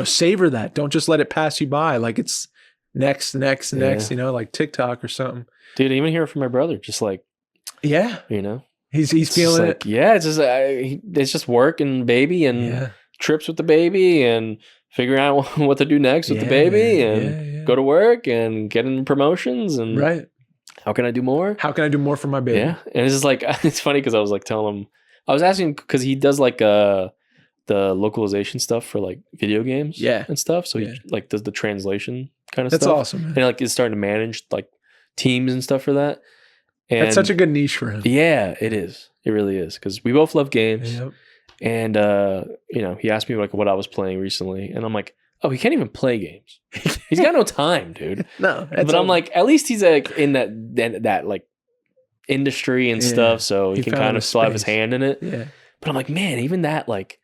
savor that. Don't just let it pass you by. Like it's next, like TikTok or something. Dude, I even hear it from my brother. Just like, He's feeling it. Yeah, it's just work and baby and trips with the baby and figuring out what to do next with the baby and go to work and getting promotions and how can I do more? How can I do more for my baby? Yeah, and it's just like it's funny because I was like telling him, I was asking because he does like the localization stuff for like video games and stuff. So he like does the translation kind of stuff. That's awesome, man. And like is starting to manage like teams and stuff for that. And that's such a good niche for him. Yeah, it is. It really is. Because we both love games. Yep. And, he asked me like what I was playing recently. And I'm like, oh, he can't even play games. He's got no time, dude. No. But I'm like, at least he's like in that like industry and stuff. So he can kind of still have his hand in it. Yeah. But I'm like, man, even that, like,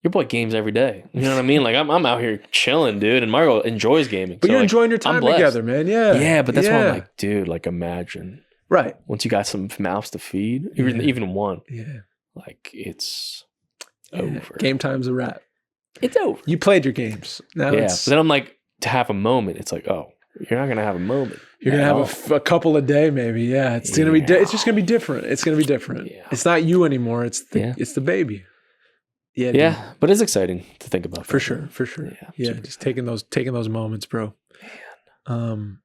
your boy games every day. You know what I mean? Like I'm out here chilling, dude. And Margo enjoys gaming. But so, you're enjoying your time together, man. Yeah. Yeah, but that's why I'm like, dude, like imagine. Right. Once you got some mouths to feed, even one. Yeah. Like it's over. Game time's a wrap. It's over. You played your games. Now But then I'm like, to have a moment, it's like, oh, you're not gonna have a moment. You're gonna have a couple a day, maybe. Yeah. It's gonna be. It's just gonna be different. It's gonna be different. Yeah. It's not you anymore. It's the baby. Yeah. Yeah. Dude. But it's exciting to think about. For sure. Yeah. Just taking those moments, bro. Man.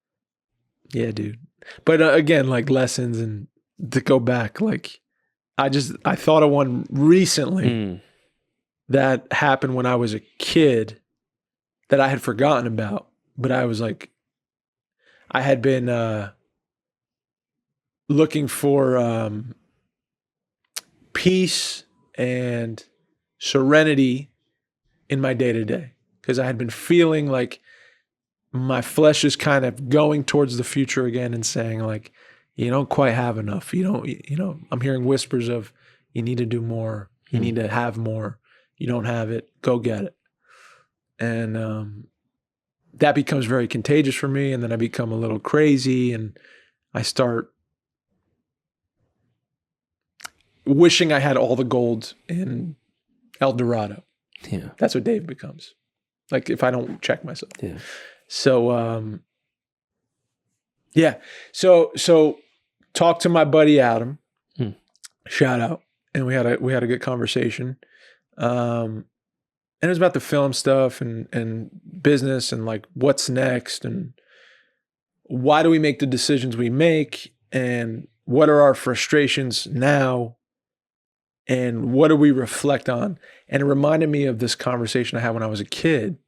Yeah, dude. But again, like lessons and to go back, like I thought of one recently that happened when I was a kid that I had forgotten about, but I was like, I had been looking for peace and serenity in my day-to-day because I had been feeling like my flesh is kind of going towards the future again and saying like, you don't quite have enough. I'm hearing whispers of you need to do more. You need to have more. You don't have it. Go get it. And that becomes very contagious for me. And then I become a little crazy and I start wishing I had all the gold in El Dorado. Yeah. That's what Dave becomes. Like if I don't check myself. Yeah. So, So talk to my buddy Adam, shout out. And we had a good conversation. And it was about the film stuff and business and like what's next and why do we make the decisions we make and what are our frustrations now and what do we reflect on? And it reminded me of this conversation I had when I was a kid.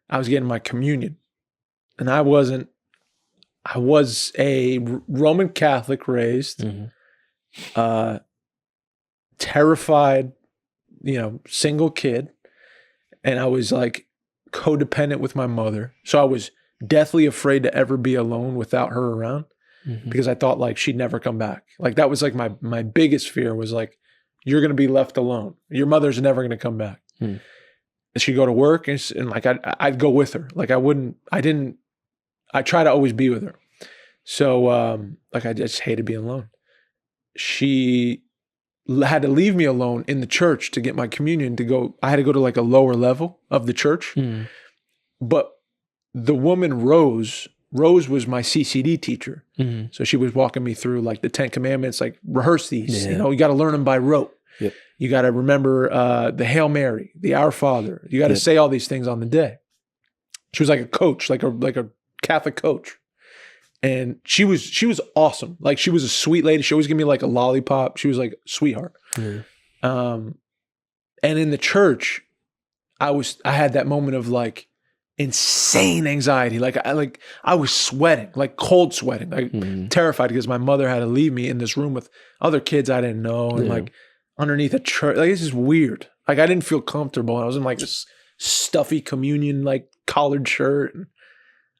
I was getting my communion. And I was a Roman Catholic raised, terrified, single kid. And I was like codependent with my mother. So I was deathly afraid to ever be alone without her around because I thought like she'd never come back. Like that was like my biggest fear was like, you're going to be left alone. Your mother's never going to come back. And she'd go to work and like I'd go with her. Like I try to always be with her. So like I just hated being alone. She had to leave me alone in the church to get my communion I had to go to like a lower level of the church. But the woman Rose was my CCD teacher. So she was walking me through like the 10 Commandments, like rehearse these, you know, you got to learn them by rote. Yep. You got to remember the Hail Mary, the Our Father. You got to say all these things on the day. She was like a coach, like a Catholic coach. And she was awesome. Like she was a sweet lady. She always gave me like a lollipop. She was like a sweetheart. And in the church, I had that moment of like insane anxiety. Like I was sweating, like cold sweating, like terrified because my mother had to leave me in this room with other kids I didn't know and like underneath a church. Like this is weird. Like I didn't feel comfortable. I was in like this stuffy communion like collared shirt. And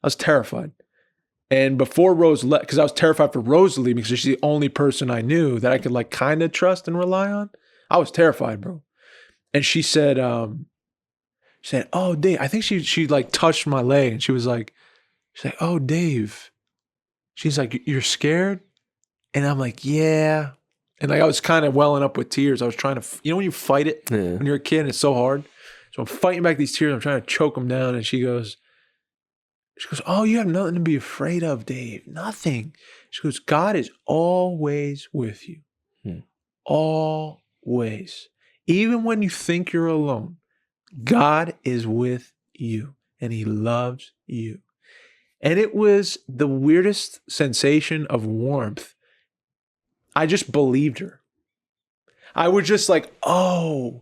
I was terrified. And before Rose left, because I was terrified for Rose to leave me because she's the only person I knew that I could like kind of trust and rely on. I was terrified, bro. And she said, "Oh, Dave," I think she like touched my leg and she's like, "Oh, Dave." She's like, "You're scared?" And I'm like, "Yeah." And like I was kind of welling up with tears. I was trying to, you know, when you fight it when you're a kid and it's so hard. So I'm fighting back these tears. I'm trying to choke them down. And she goes, "Oh, you have nothing to be afraid of, Dave. Nothing." She goes, "God is always with you. Always. Even when you think you're alone, God is with you and he loves you." And it was the weirdest sensation of warmth. I just believed her. I was just like, oh,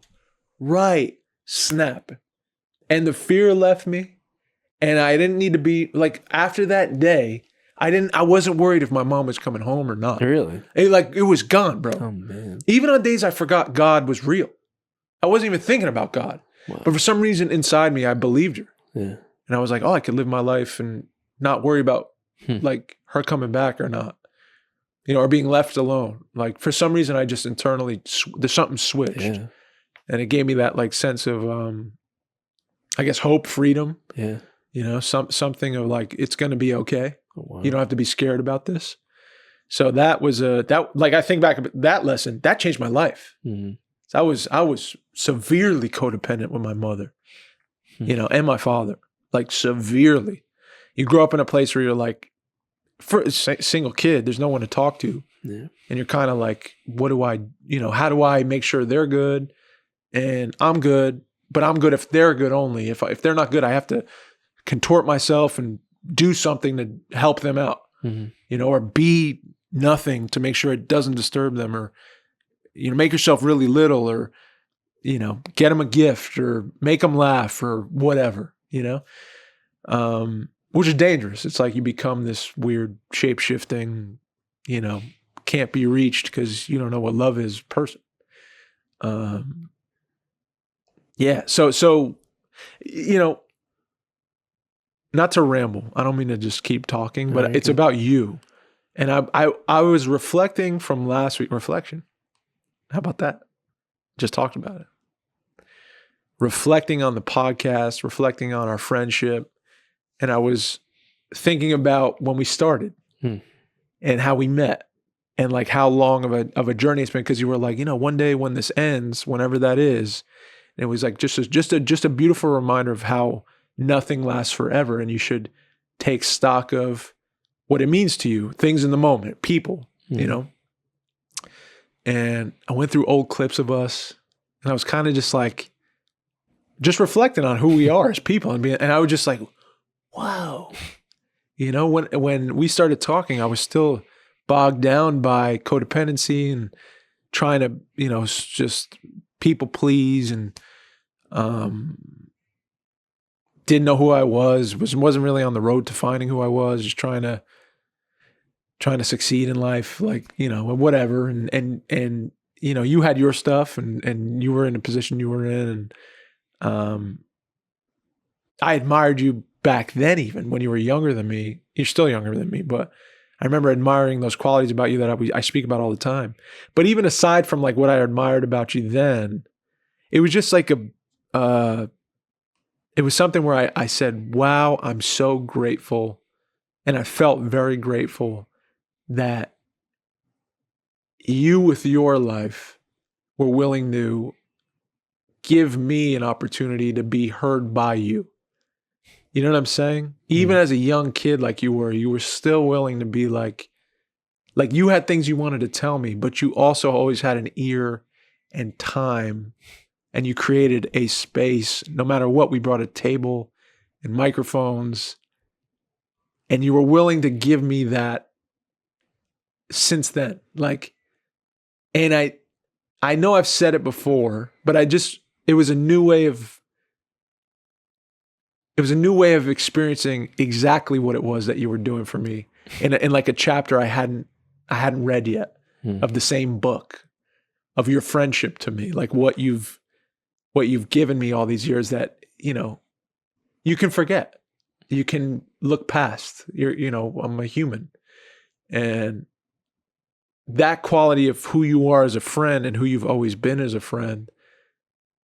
right, snap. And the fear left me. And I didn't need to be like, after that day, I wasn't worried if my mom was coming home or not. Really? It was gone, bro. Oh man. Even on days I forgot God was real. I wasn't even thinking about God. Wow. But for some reason inside me, I believed her. Yeah. And I was like, oh, I could live my life and not worry about like her coming back or not. You know, or being left alone. Like for some reason, I just internally, there's something switched. Yeah. And it gave me that like sense of, I guess, hope, freedom. Yeah. You know, something of like, it's going to be okay. Oh, wow. You don't have to be scared about this. So that was like I think back about that lesson, that changed my life. So I was severely codependent with my mother, you know, and my father, like severely. You grow up in a place where you're like, for a single kid, there's no one to talk to. Yeah. And you're kind of like, what do I, you know, how do I make sure they're good and I'm good, but I'm good if they're good only. If they're not good, I have to contort myself and do something to help them out, you know, or be nothing to make sure it doesn't disturb them, or, you know, make yourself really little, or, you know, get them a gift or make them laugh or whatever, you know, which is dangerous. It's like you become this weird shape-shifting, you know, can't be reached because you don't know what love is person. Yeah. So, you know, not to ramble. I don't mean to just keep talking, but it's about you. And I was reflecting from last week. Reflection. How about that? Just talked about it. Reflecting on the podcast, reflecting on our friendship. And I was thinking about when we started and how we met and like how long of a journey it's been. Because you were like, you know, one day when this ends, whenever that is, and it was like just a beautiful reminder of how nothing lasts forever, and you should take stock of what it means to you, things in the moment, people, you know. And I went through old clips of us, and I was kind of just like, just reflecting on who we are as people, and I was just like, wow, you know. When we started talking, I was still bogged down by codependency and trying to, you know, just people please, and didn't know who I wasn't really on the road to finding who I was, just trying to succeed in life, like, you know, whatever. And you know, you had your stuff and you were in the position you were in. And I admired you back then, even when you were younger than me. You're still younger than me, but I remember admiring those qualities about you that I speak about all the time. But even aside from like what I admired about you then, it was just like it was something where I said, wow, I'm so grateful. And I felt very grateful that you with your life were willing to give me an opportunity to be heard by you. You know what I'm saying? Even as a young kid like you were still willing to be like you had things you wanted to tell me, but you also always had an ear and time, and you created a space. No matter what, we brought a table and microphones, and you were willing to give me that since then. Like, and I know I've said it before, but it was a new way of experiencing exactly what it was that you were doing for me in like a chapter I hadn't read yet of the same book, of your friendship to me, like what you've given me all these years that, you know, you can forget, you can look past. I'm a human, and that quality of who you are as a friend and who you've always been as a friend,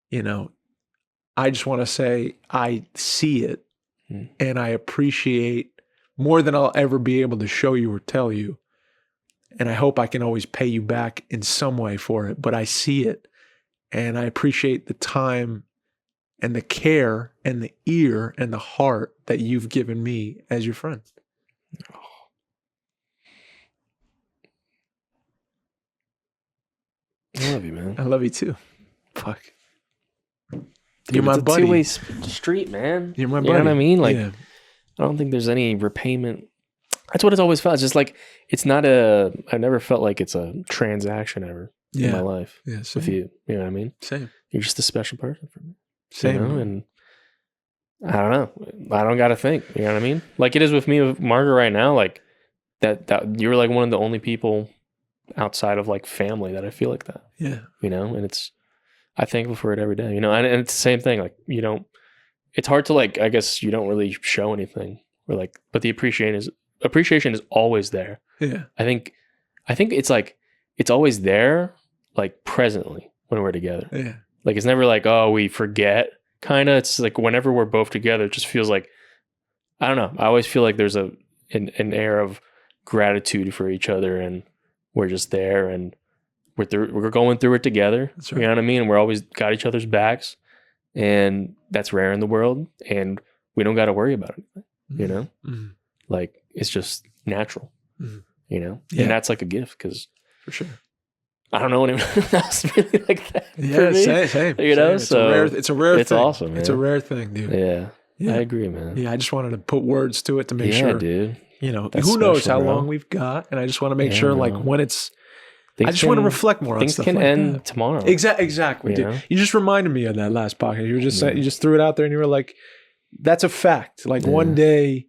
you know, I just want to say I see it and I appreciate more than I'll ever be able to show you or tell you. And I hope I can always pay you back in some way for it, but I see it and I appreciate the time and the care and the ear and the heart that you've given me as your friend. I love you, man. I love you too. Fuck. Dude, You're my buddy. Two-way street, man. You're my buddy. You know what I mean? Like, yeah. I don't think there's any repayment. That's what it's always felt. It's just like, it's not I've never felt like it's a transaction ever in my life with you. You know what I mean? Same. You're just a special person for me. Same. You know? And I don't know. I don't got to think. You know what I mean? Like it is with me, with Margaret right now. Like that you were like one of the only people outside of like family that I feel like that. Yeah. You know, and I'm thankful for it every day, you know, and it's the same thing. Like, it's hard to like, I guess you don't really show anything or like, but the appreciation is always there. Yeah. I think it's like, it's always there, like presently when we're together. Yeah. Like, it's never like, oh, we forget kind of. It's like whenever we're both together, it just feels like, I don't know. I always feel like there's an air of gratitude for each other, and we're just there, and we're going through it together. That's right. You know what I mean? And we're always got each other's backs, and that's rare in the world, and we don't got to worry about it. You know, like it's just natural. You know, and that's like a gift, because for sure, I don't know anyone else really like that. Yeah, same. You know, it's a rare thing. It's awesome, man. It's a rare thing, dude. Yeah, I agree, man. Yeah, I just wanted to put words to it to make sure, dude. You know, That's who knows special, how bro. long we've got, and I just want to make sure, like when it's. I just can, want to reflect more on things stuff can like end that. tomorrow. Exactly, You dude. know? You just reminded me of that last podcast. You were just saying, you just threw it out there, and you were like, "That's a fact. Like one day,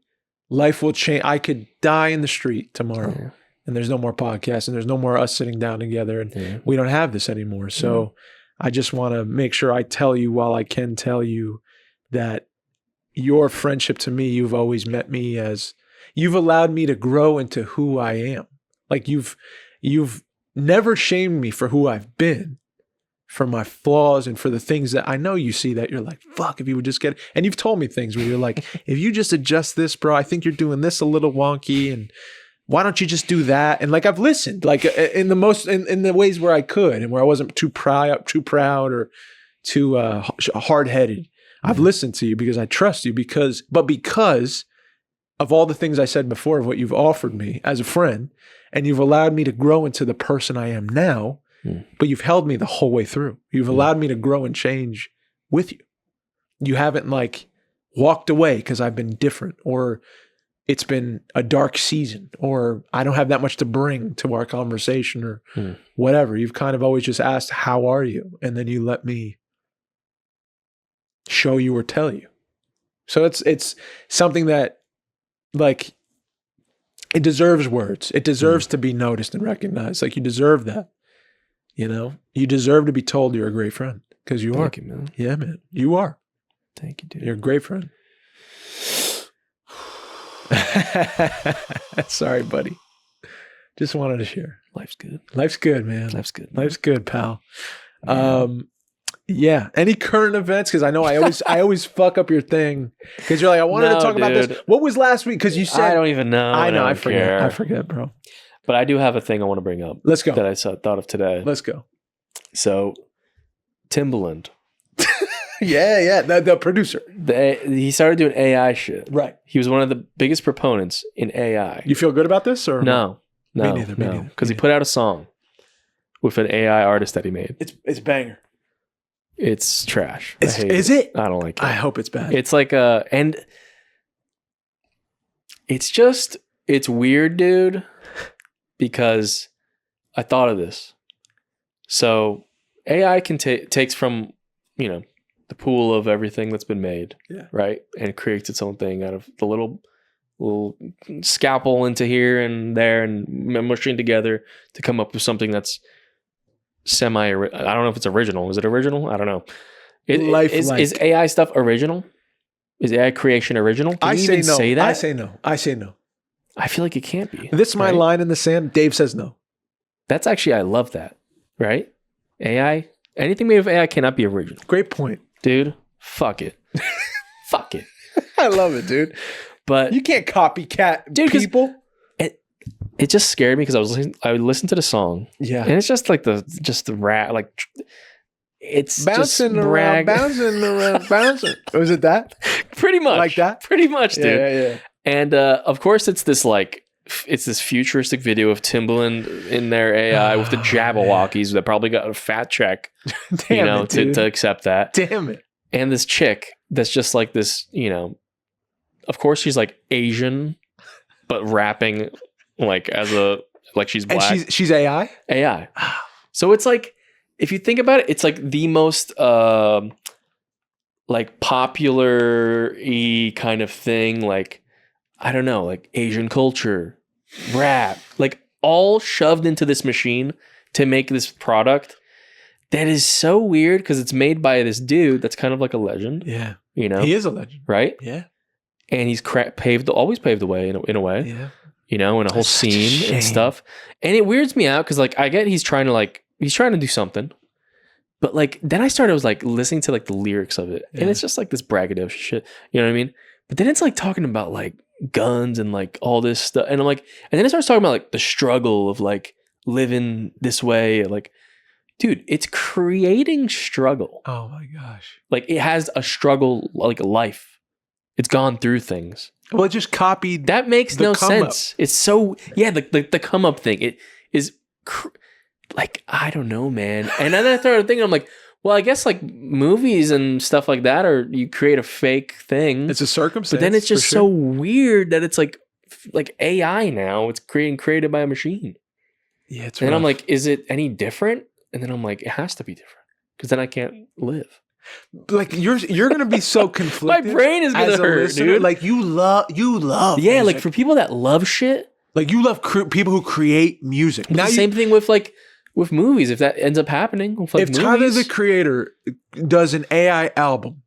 life will change. I could die in the street tomorrow, and there's no more podcasts, and there's no more us sitting down together, and we don't have this anymore." So, I just want to make sure I tell you, while I can tell you, that your friendship to me, you've always met me as, you've allowed me to grow into who I am. Like you've never shamed me for who I've been, for my flaws, and for the things that I know you see that you're like, fuck, if you would just get it. And you've told me things where you're like, if you just adjust this, bro, I think you're doing this a little wonky, and why don't you just do that? And like, I've listened, like in the ways where I could, and where I wasn't too proud or too hard-headed. I've listened to you because I trust you, because of all the things I said before, of what you've offered me as a friend, and you've allowed me to grow into the person I am now, but you've held me the whole way through. You've allowed me to grow and change with you. You haven't like walked away because I've been different, or it's been a dark season, or I don't have that much to bring to our conversation, or whatever. You've kind of always just asked, how are you? And then you let me show you or tell you. So it's something that, like, it deserves words. It deserves to be noticed and recognized. Like, you deserve that. You know, you deserve to be told you're a great friend, because you are. Thank you, man. Yeah, man, you are. Thank you, dude. You're a great friend. Sorry, buddy. Just wanted to share. Life's good. Life's good, man. Life's good. Life's good, pal. Yeah. Yeah. Any current events? Because I know I always fuck up your thing. Because you're like, I wanted to talk about this. What was last week? Because you said I don't even know. I know. I forget. care. I forget, bro. But I do have a thing I want to bring up. Let's go. That I thought of today. Let's go. So, Timbaland. Yeah. The producer. He started doing AI shit. Right. He was one of the biggest proponents in AI. You feel good about this? Or No. Me neither. Because he put out a song with an AI artist that he made. It's banger. It's trash. Is it? I don't like it. I hope it's bad. It's like and it's weird, dude, because I thought of this. So AI can takes from, the pool of everything that's been made, right? And creates its own thing out of the little scalpel into here and there and mushing together to come up with something that's I don't know if it's original. Is it original? I don't know. Is AI stuff original? Is AI creation original? Can you even say that? I say no. I feel like it can't be. This is my line in the sand. Dave says no. That's actually, I love that. Right? AI, anything made with AI cannot be original. Great point. Dude, fuck it. Fuck it. I love it, dude. But you can't copycat people. It just scared me because I would listen to the song. Yeah. And it's just like the rap, like it's bouncing just around. Was it that? Pretty much. Like that? Pretty much, dude. Yeah. And of course it's this futuristic video of Timbaland in their AI with the Jabberwockies that probably got a fat check, to accept that. Damn it. And this chick that's just like this, of course she's like Asian, but rapping like she's black. And she's AI? AI. So it's like, if you think about it, it's like the most like popular-y kind of thing, like, I don't know, like Asian culture, rap, like all shoved into this machine to make this product that is so weird because it's made by this dude that's kind of like a legend. Yeah. He is a legend. Right? Yeah. And he's always paved the way in a way. Yeah. In a whole scene and stuff. And it weirds me out because like I get he's trying to do something. But like then I started listening to like the lyrics of it. Yeah. And it's just like this braggadocio shit. You know what I mean? But then it's like talking about like guns and like all this stuff. And I'm like, and then it starts talking about like the struggle of like living this way. Like, dude, it's creating struggle. Oh my gosh. Like it has a struggle, like a life. It's gone through things. Well, it just copied. That makes no sense. It's so, the come up thing. It is like, I don't know, man. And then I started thinking, I'm like, well, I guess like movies and stuff like that, or you create a fake thing. It's a circumstance. But then it's just so weird that it's like AI now. It's created by a machine. Yeah, it's And rough. I'm like, is it any different? And then I'm like, it has to be different because then I can't live. Like you're gonna be so conflicted. My brain is gonna hurt, dude. Like you love. Yeah, music. Like for people that love shit, like you love people who create music. Now same thing with movies. If that ends up happening, with like if Tyler the Creator does an AI album,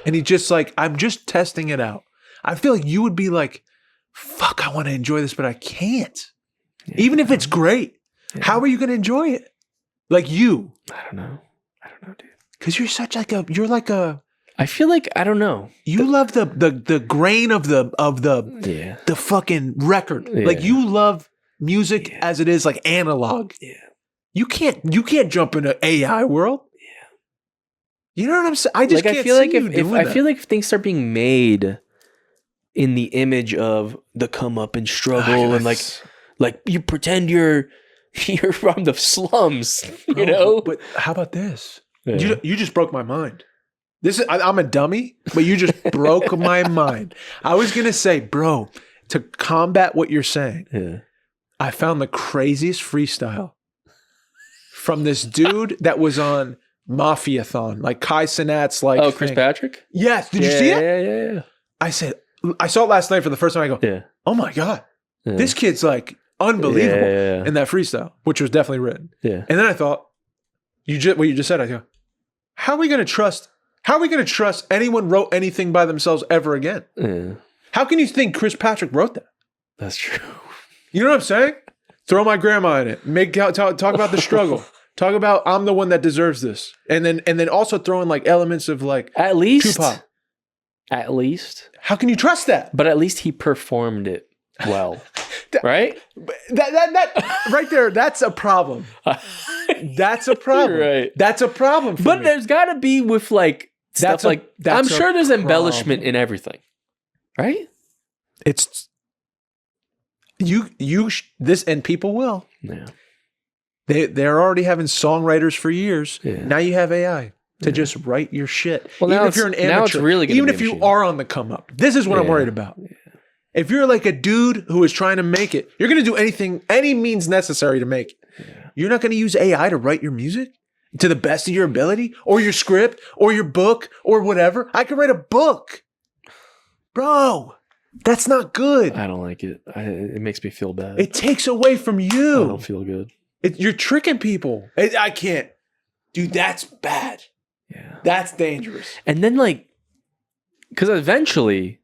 and he just like, I'm just testing it out, I feel like you would be like, fuck, I want to enjoy this, but I can't. Yeah, even if it's great, how are you gonna enjoy it? Like you, I don't know, dude. Because you're such like a. I feel like I don't know. You love the grain of the fucking record. Yeah. Like you love music as it is, like analog. Yeah. You can't jump into AI world. Yeah. You know what I'm saying? I just can't feel see like you doing that. I feel like if things start being made in the image of the come up and struggle and like you pretend you're from the slums, you know. But how about this? Yeah. You just broke my mind. I'm a dummy, but you just broke my mind. I was gonna say, bro, to combat what you're saying, I found the craziest freestyle from this dude that was on Mafiathon, like Kai Cenat's like. Oh, Chris Patrick? Yes. Did you see it? Yeah. I saw it last night for the first time. I go, oh my God, this kid's like unbelievable in that freestyle, which was definitely written. Yeah. And then I thought, what you just said, I go, how are we going to trust How are we going to trust anyone wrote anything by themselves ever again? Yeah, How can you think Chris Patrick wrote that? that's true. You know what I'm saying? Throw my grandma in it. Talk about the struggle. Talk about I'm the one that deserves this, and then also throw in like elements of like At least, Tupac. at least, How can you trust that? but at least he performed it well, right? That right there. That's a problem. That's a problem. Right. That's a problem. For But me. there's got to be with like stuff I'm that's a sure there's embellishment problem. in everything, right? It's this, and people will. Yeah. They're already having songwriters for years. Yeah. Now you have AI to just write your shit. Well, even now if you're an now amateur, it's really gonna even be a if you machine. are on the come up, this is what I'm Yeah. worried about. If you're like a dude who is trying to make it, you're going to do anything, any means necessary to make it. Yeah. You're not going to use AI to write your music to the best of your ability, or your script, or your book, or whatever. I could write a book, bro. That's not good. I don't like it. It makes me feel bad. It takes away from I you. don't feel good. You're tricking people. I can't. Dude, that's bad. Yeah. That's dangerous. And then like, because eventually,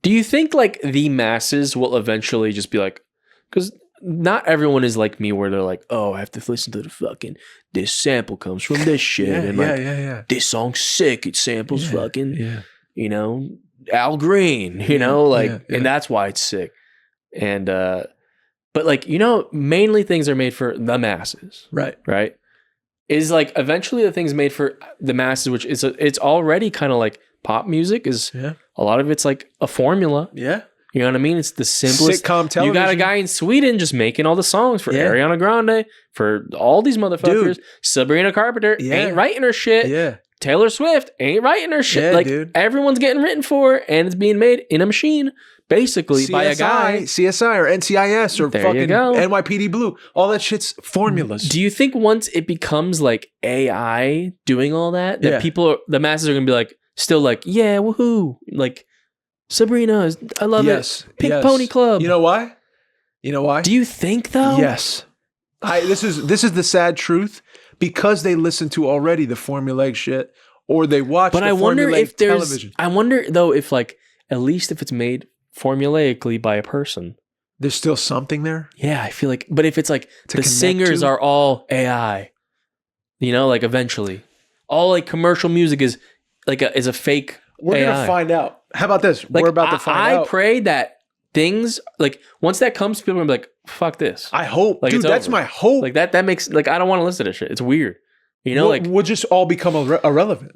do you think like the masses will eventually just be like, because not everyone is like me where they're like, oh, I have to listen to the fucking, this sample comes from this shit. And like, yeah. this song's sick. It samples fucking, Yeah. you know, Al Green, you know, like, yeah. and that's why it's sick. And, but like, you know, mainly things are made for the masses, Right. right? Is like eventually the things made for the masses, which is, it's already kind of like pop music is Yeah. a lot of it's like a formula. Yeah. You know what I mean? It's the simplest. Sitcom television. You got a guy in Sweden just making all the songs for Yeah. Ariana Grande, for all these motherfuckers. Dude. Sabrina Carpenter Yeah. ain't writing her shit. Yeah. Taylor Swift ain't writing her shit. Yeah, like dude. everyone's getting written for, and it's being made in a machine, basically by a guy. CSI or NCIS or There you fucking go. NYPD Blue. All that shit's formulas. Do you think once it becomes like AI doing all that, Yeah. the masses are gonna be like, still like, yeah, woohoo, like Sabrina, I love it. Pink Pony Club. You know why? Do you think though? Yes. This is the sad truth, because they listen to already the formulaic shit, or they watch But the I wonder formulaic if there's. television. I wonder though if like at least if it's made formulaically by a person. There's still something there. Yeah, I feel like. But if it's like To the connect singers to? are all AI, you know, like eventually, all like commercial music is like is a fake. We're AI. gonna find out. How about this? Like, We're about to find out. I pray that things like once that comes, people are gonna be like, "Fuck this." I hope, Like, dude. it's That's over. my hope. Like that makes like I don't want to listen to this shit. It's weird, you know. we'll just all become irrelevant.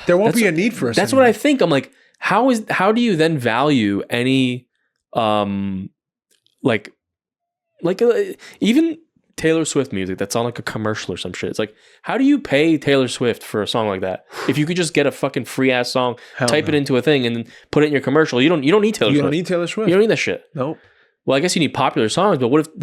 There won't That's- be a need for us. That's what I think. I'm like, how do you then value any like even Taylor Swift music that's on like a commercial or some shit? It's like, how do you pay Taylor Swift for a song like that? If you could just get a fucking free ass song, type it into a thing, and then put it in your commercial, you don't need Taylor Swift. You don't need Taylor Swift. You don't need that shit. Nope. Well, I guess you need popular songs, but what if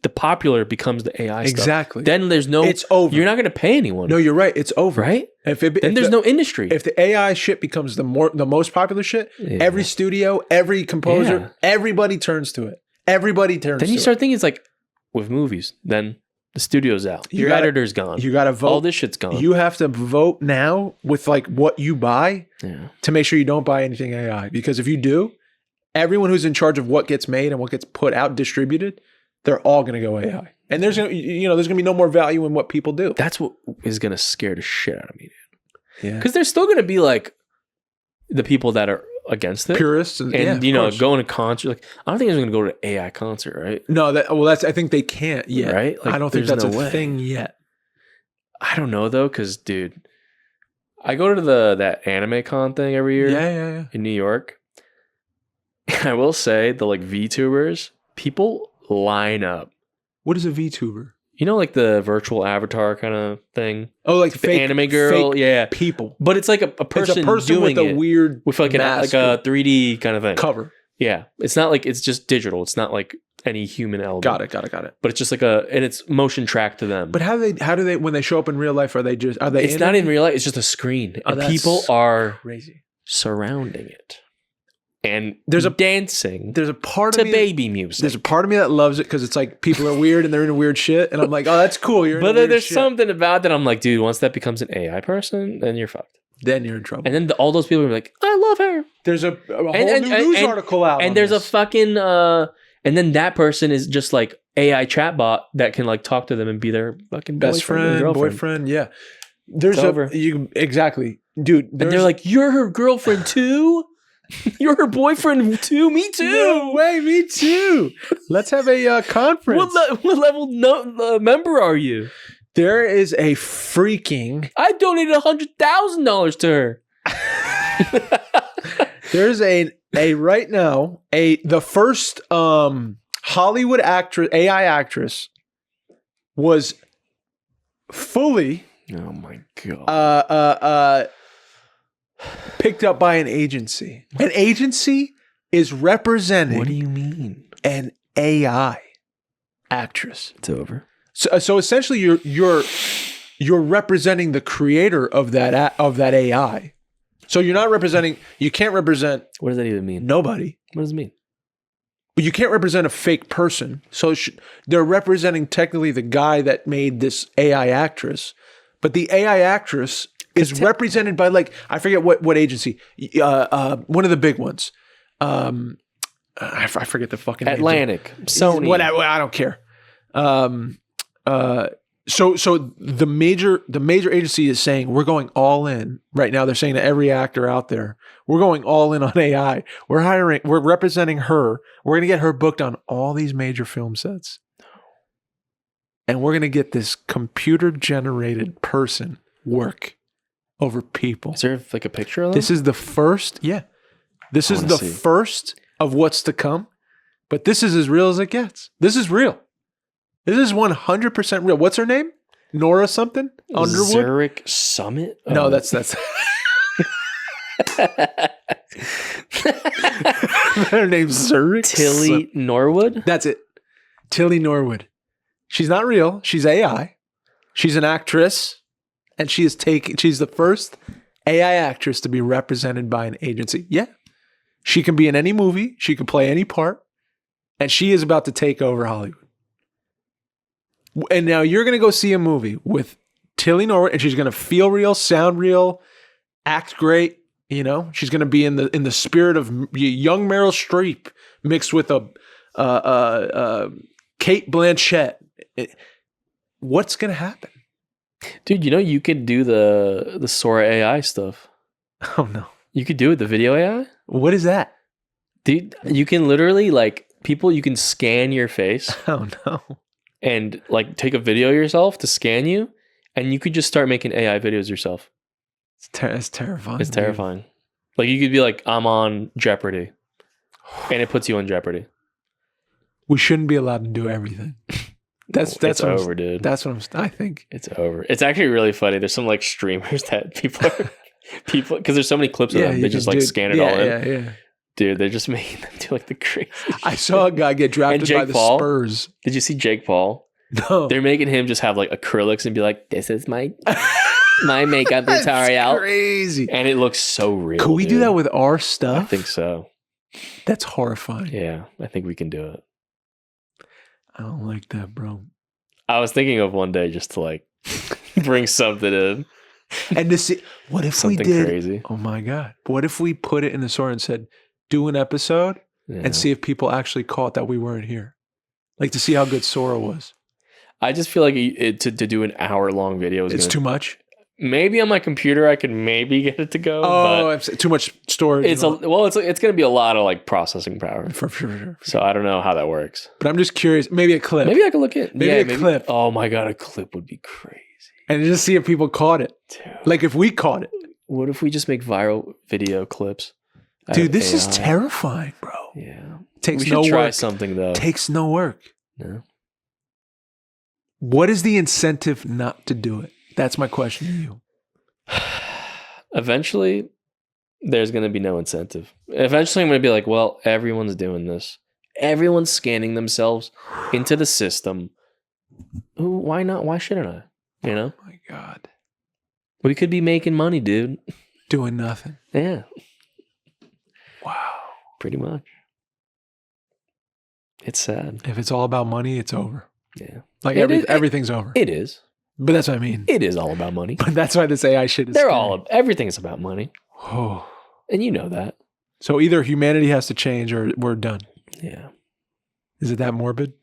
the popular becomes the AI stuff? Exactly. Then there's no. It's over. You're not going to pay anyone. No, you're right. It's over. right? Then There's no industry. If the AI shit becomes the most popular shit, Yeah. every studio, every composer, Yeah. everybody turns to it. Everybody turns. Then you to start thinking it's like with movies. Then the studio's out. Your editor's gone. You got to vote. All this shit's gone. You have to vote now with like what you buy yeah. to make sure you don't buy anything AI. Because if you do, everyone who's in charge of what gets made and what gets put out, distributed, they're all going to go AI. And there's gonna be no more value in what people do. That's what is going to scare the shit out of me, dude. Yeah. Because there's still going to be like the people that are against it. Purists And, yeah, of course. going to concert. Like, I don't think I'm going to go to an AI concert, right? No, that's I think they can't yet. Right? Like, I don't think there's that's no a way. thing yet. I don't know, though, because, dude, I go to that anime con thing every year Yeah. in New York. I will say, the like VTubers, people line up. What is a VTuber? You know, like the virtual avatar kind of thing? Oh, like The fake anime girl? fake Yeah. people. But it's like a person, It's a person doing with a it weird with like mask a 3D kind of thing. cover. Yeah. It's not like, it's just digital. It's not like any human element. Got it. But it's just like and it's motion tracked to them. But how do they when they show up in real life? Are they it's in not it? in real life. It's just a screen. Oh, And that's people are crazy. surrounding it. And There's a- dancing There's a part to of me. baby music. There's a part of me that loves it because it's like people are weird and they're into weird shit, and I'm like, oh, that's cool. You're But into weird there's shit. something about that. I'm like, dude, once that becomes an AI person, then you're fucked. then you're in trouble. And then all those people are like, I love her. There's a whole new news article out. And there's a fucking and then that person is just like AI chatbot that can like talk to them and be their fucking best friend, boyfriend. Yeah. There's exactly. Dude. And they're like, you're her girlfriend too? You're her boyfriend too? Me too. No way, me too. Let's have a conference. What level member are you? There is a freaking... I donated $100,000 to her. There's right now, the first Hollywood actress, AI actress was fully... Oh my God. Picked up by an agency. An agency is representing... What do you mean? An AI actress. It's over. So essentially, you're representing the creator of that AI. So you're not representing. You can't represent. What does that even mean? Nobody. What does it mean? But you can't represent a fake person. So they're representing technically the guy that made this AI actress, but the AI actress is represented by like I forget what agency. One of the big ones. I forget the fucking Atlantic, Sony. Whatever. I don't care. So the major agency is saying we're going all in right now. They're saying to every actor out there, we're going all in on AI. We're representing her. We're going to get her booked on all these major film sets. And we're going to get this computer generated person work over people. Is there like a picture of them? This is the first. Yeah. This is the first of what's to come. But this is as real as it gets. This is real. This is 100% real. What's her name? Nora something? Underwood? Zurich Summit? No, that's her name's Zurich. Tilly Norwood? That's it. Tilly Norwood. She's not real. She's AI. She's an actress. And she's the first AI actress to be represented by an agency. Yeah. She can be in any movie. She can play any part. And she is about to take over Hollywood. And now you're going to go see a movie with Tilly Norwood, and she's going to feel real, sound real, act great. You know, she's going to be in the spirit of young Meryl Streep mixed with a Kate Blanchett. What's going to happen? Dude, you know you could do the Sora AI stuff. Oh no, you could do it. The video AI. What is that? Dude, you can literally you can scan your face. Oh no. And like take a video of yourself to scan you, and you could just start making AI videos yourself. It's terrifying. It's terrifying. Like you could be like, I'm on Jeopardy, and it puts you on Jeopardy. We shouldn't be allowed to do everything. That's over, dude. That's what I think. It's over. It's actually really funny. There's some like streamers that people because there's so many clips of them. They just like scan it all in. Yeah. Dude, they're just making them do like the crazy I saw a guy get drafted by the Spurs. Did you see Jake Paul? No. They're making him just have like acrylics and be like, this is my makeup tutorial. Crazy. And it looks so real. Could we do that with our stuff? I think so. That's horrifying. Yeah, I think we can do it. I don't like that, bro. I was thinking of one day just to like bring something in. And to see, what if something we did? Crazy. Oh my God. What if we put it in the Sora and said, do an episode and see if people actually caught that we weren't here? Like to see how good Sora was. I just feel like to do an hour-long video is too much. Maybe on my computer I could maybe get it to go. Oh, but too much storage. It's going to be a lot of like processing power for sure. So I don't know how that works. But I'm just curious. Maybe a clip. Maybe I could look at maybe a clip. Oh my God, a clip would be crazy. And just see if people caught it. Dude. Like if we caught it. What if we just make viral video clips? Dude, this is terrifying, bro. Yeah. Takes we no should try work. Something though. Takes no work. No. What is the incentive not to do it? That's my question to you. Eventually, there's going to be no incentive. Eventually, I'm going to be like, well, everyone's doing this. Everyone's scanning themselves into the system. Why not? Why shouldn't I? You know? Oh my God. We could be making money, dude. Doing nothing. Yeah. Wow. Pretty much. It's sad. If it's all about money, it's over. Yeah. Like everything's over. It is. But that's what I mean. It is all about money. But that's why this AI shit is Everything's about money. Oh. And you know that. So either humanity has to change or we're done. Yeah. Is it that morbid?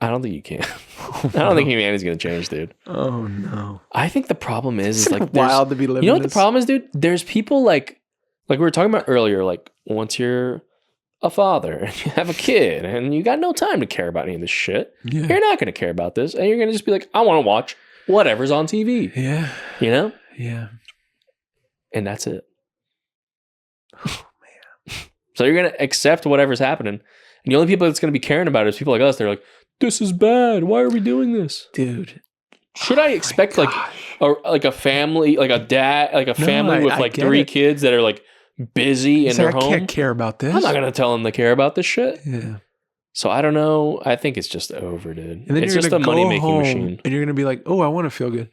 I don't think you can. I don't think humanity's going to change, dude. Oh, no. I think the problem is like wild to be living. You know what the problem is, dude? There's people like we were talking about earlier, like once you're a father and you have a kid and you got no time to care about any of this shit, you're not going to care about this. And you're going to just be like, I want to watch whatever's on TV. Yeah. You know? Yeah. And that's it. Oh, man. So you're going to accept whatever's happening. And the only people that's going to be caring about it is people like us. They're like, this is bad. Why are we doing this? Dude. Should I expect like a family, like a dad, like a family with like 3 kids that are like busy in their home? I can't care about this. I'm not going to tell them to care about this shit. Yeah. So I don't know. I think it's just over, dude. And then it's you're just a money-making machine. And you're going to be like, oh, I want to feel good.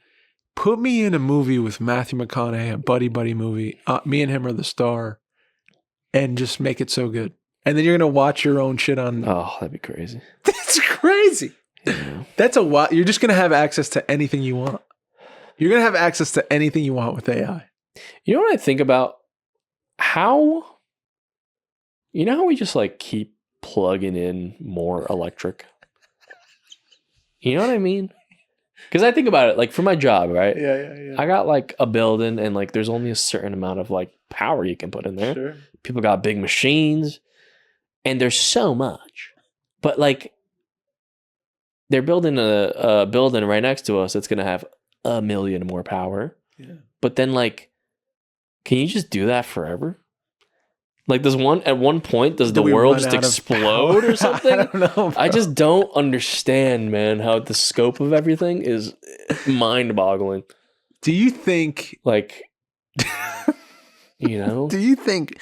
Put me in a movie with Matthew McConaughey, a buddy movie. Me and him are the star. And just make it so good. And then you're going to watch your own shit on... Oh, that'd be crazy. That's crazy. Yeah. That's a lot. You're just going to have access to anything you want. You're going to have access to anything you want with AI. You know what I think about? You know how we just like keep plugging in more electric? You know what I mean? Because I think about it, like for my job, right? Yeah. I got like a building and like there's only a certain amount of like power you can put in there. Sure. People got big machines and there's so much. But like they're building a building right next to us that's going to have 1 million more power. Yeah. But then like, can you just do that forever? Like at one point, does the world just explode or something? I don't know, bro. I just don't understand, man, how the scope of everything is mind-boggling. Do you think... Like, you know? Do you think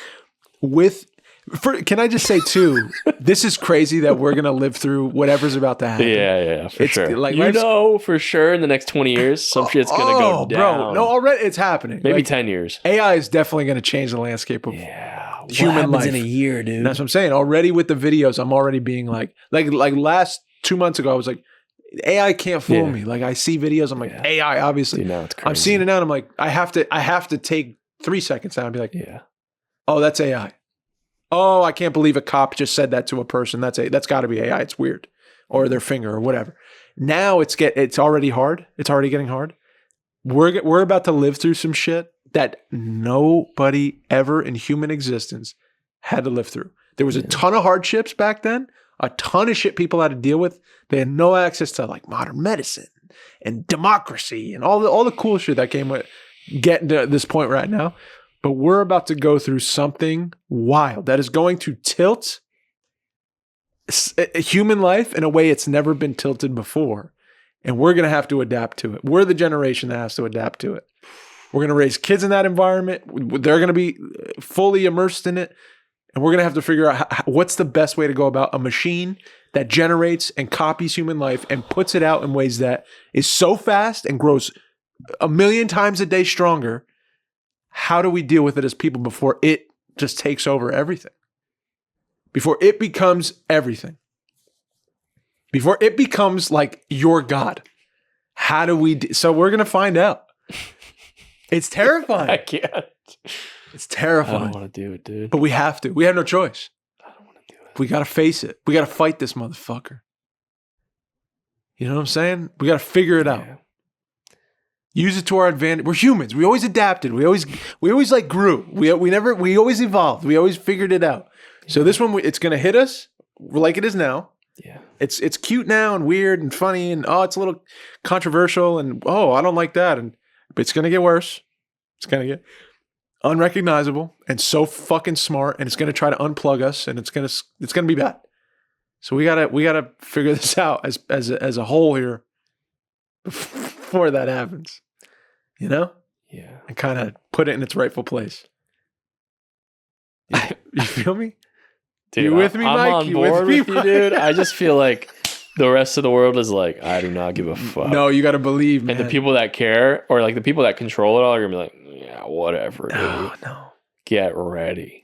can I just say too, this is crazy that we're going to live through whatever's about to happen. Yeah, for sure. Like, for sure in the next 20 years, some shit's going to go down. Bro, no, already it's happening. Maybe 10 years. AI is definitely going to change the landscape of human life. In a year, dude? That's what I'm saying. Already with the videos, I'm already being like last 2 months ago, I was like, AI can't fool me. Like I see videos, I'm like, AI, obviously. Dude, now it's crazy. I'm seeing it now and I'm like, I have to take 3 seconds now and be like, oh, that's AI. Oh, I can't believe a cop just said that to a person. That's got to be AI. It's weird, or their finger, or whatever. Now it's already hard. It's already getting hard. We're about to live through some shit that nobody ever in human existence had to live through. There was a ton of hardships back then. A ton of shit people had to deal with. They had no access to like modern medicine and democracy and all the cool shit that came with getting to this point right now. But we're about to go through something wild that is going to tilt human life in a way it's never been tilted before. And we're going to have to adapt to it. We're the generation that has to adapt to it. We're going to raise kids in that environment. They're going to be fully immersed in it. And we're going to have to figure out what's the best way to go about a machine that generates and copies human life and puts it out in ways that is so fast and grows 1 million times a day stronger. How do we deal with it as people before it just takes over everything? Before it becomes everything? Before it becomes like your God? How do we... So we're going to find out. It's terrifying. I can't. It's terrifying. I don't want to do it, dude. But we have to. We have no choice. I don't want to do it. We got to face it. We got to fight this motherfucker. You know what I'm saying? We got to figure it out. Use it to our advantage. We're humans. We always adapted. We always like grew. We always evolved. We always figured it out. So this one, it's going to hit us like it is now. Yeah. It's cute now and weird and funny and it's a little controversial and I don't like that but it's going to get worse. It's going to get unrecognizable and so fucking smart and it's going to try to unplug us and it's going to be bad. So we got to figure this out as a whole here before that happens. You know? Yeah. And kind of put it in its rightful place. You feel me? Dude, you with me, Mike? I'm on board with you, dude. I just feel like the rest of the world is like, I do not give a fuck. No, you got to believe, man. And the people that care, or like the people that control it all, are going to be like, yeah, whatever, dude. No. Get ready.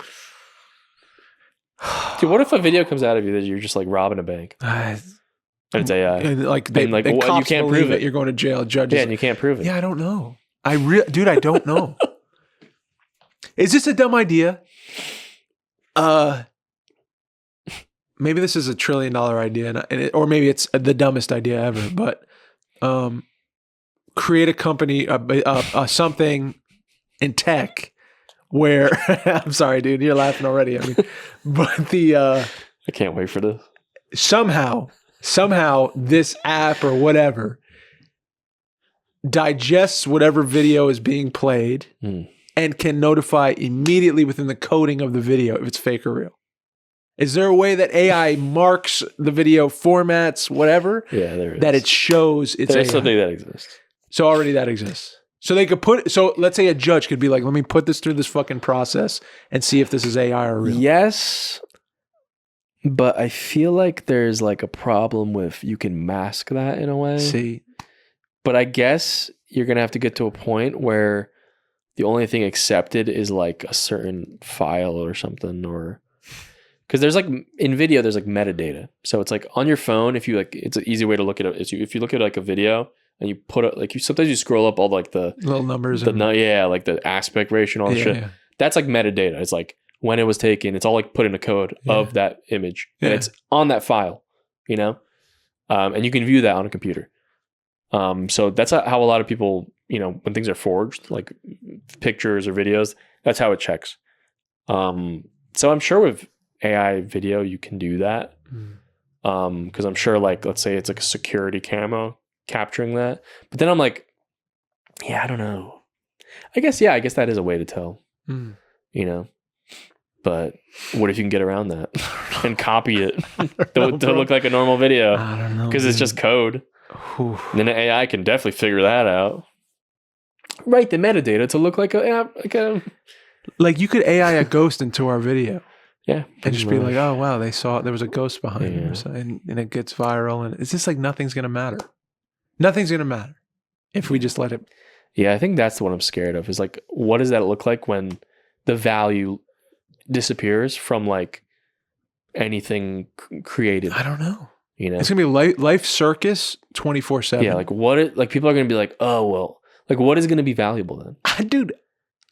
Dude, what if a video comes out of you that you're just like robbing a bank? and it's AI. And like, And, like, the what, cops you can't believe prove it. You're going to jail. Judges. Yeah, and you can't prove it. Yeah, I don't know. Dude, I don't know. Is this a dumb idea? Maybe this is $1 trillion idea, or maybe it's the dumbest idea ever. But create a company, something in tech where I'm sorry, dude, you're laughing already. I mean, but I can't wait for this. Somehow, this app or whatever digests whatever video is being played and can notify immediately within the coding of the video if it's fake or real. Is there a way that AI marks the video formats, whatever? Yeah, there is. That it shows it's There's AI. something that exists. So already that exists. So they could so let's say a judge could be like, let me put this through this fucking process and see if this is AI or real. Yes, but I feel like there's like a problem with you can mask that in a way. See. But I guess you're going to have to get to a point where the only thing accepted is like a certain file or something, or because there's like in video, there's like metadata. So it's like on your phone, if you like, it's an easy way to look at it. If you look at like a video and you put it like sometimes you scroll up all like the little numbers, like the aspect ratio and all that shit. Yeah. That's like metadata. It's like when it was taken, it's all like put in a code of that image and it's on that file, you know? And you can view that on a computer. So that's how a lot of people, you know, when things are forged, like pictures or videos, that's how it checks. So I'm sure with AI video, you can do that. Cause I'm sure like, let's say it's like a security camo capturing that, but then I'm like, yeah, I don't know. I guess that is a way to tell, you know, but what if you can get around that and copy it to look like a normal video? I don't know. Cause it's just code. Then the AI can definitely figure that out. Write the metadata to look like like you could AI a ghost into our video. Yeah. And just be like, oh wow, they saw it. There was a ghost behind it or something, and it gets viral, and it's just like nothing's gonna matter. Nothing's gonna matter if we just let it. Yeah, I think that's what I'm scared of. Is like, what does that look like when the value disappears from like anything created? I don't know. You know, it's gonna be life circus 24/7. Yeah, like like people are gonna be like, oh well, like what is gonna be valuable then? Dude,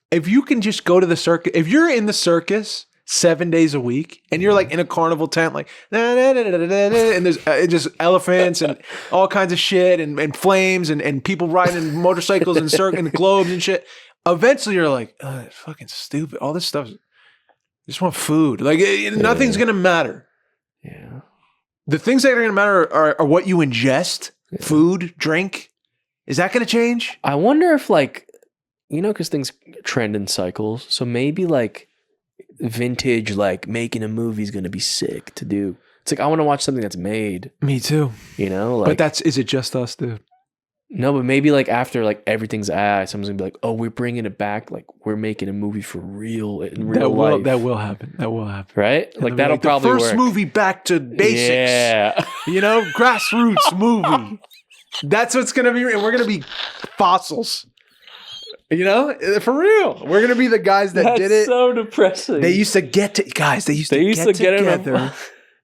if you can just go to the circus, if you're in the circus 7 days a week and you're like in a carnival tent, like and there's just elephants and all kinds of shit and flames and people riding motorcycles and and globes and shit. Eventually you're like, oh, it's fucking stupid. All this stuff. I just want food. Like nothing's gonna matter. Yeah. The things that are gonna matter are what you ingest, food, drink. Is that gonna change? I wonder if like, you know, because things trend in cycles. So maybe like vintage, like making a movie is going to be sick to do. It's like, I want to watch something that's made. Me too. You know? Like, but is it just us, dude? No, but maybe like after like everything's someone's going to be like, oh, we're bringing it back. Like we're making a movie for real in real life. That will happen. Right? And like that'll like, probably the first work. movie back to basics. Yeah. You know, grassroots movie. That's what's going to be. And we're going to be fossils. You know, for real. We're going to be the guys that did it. That's so depressing. They used to get together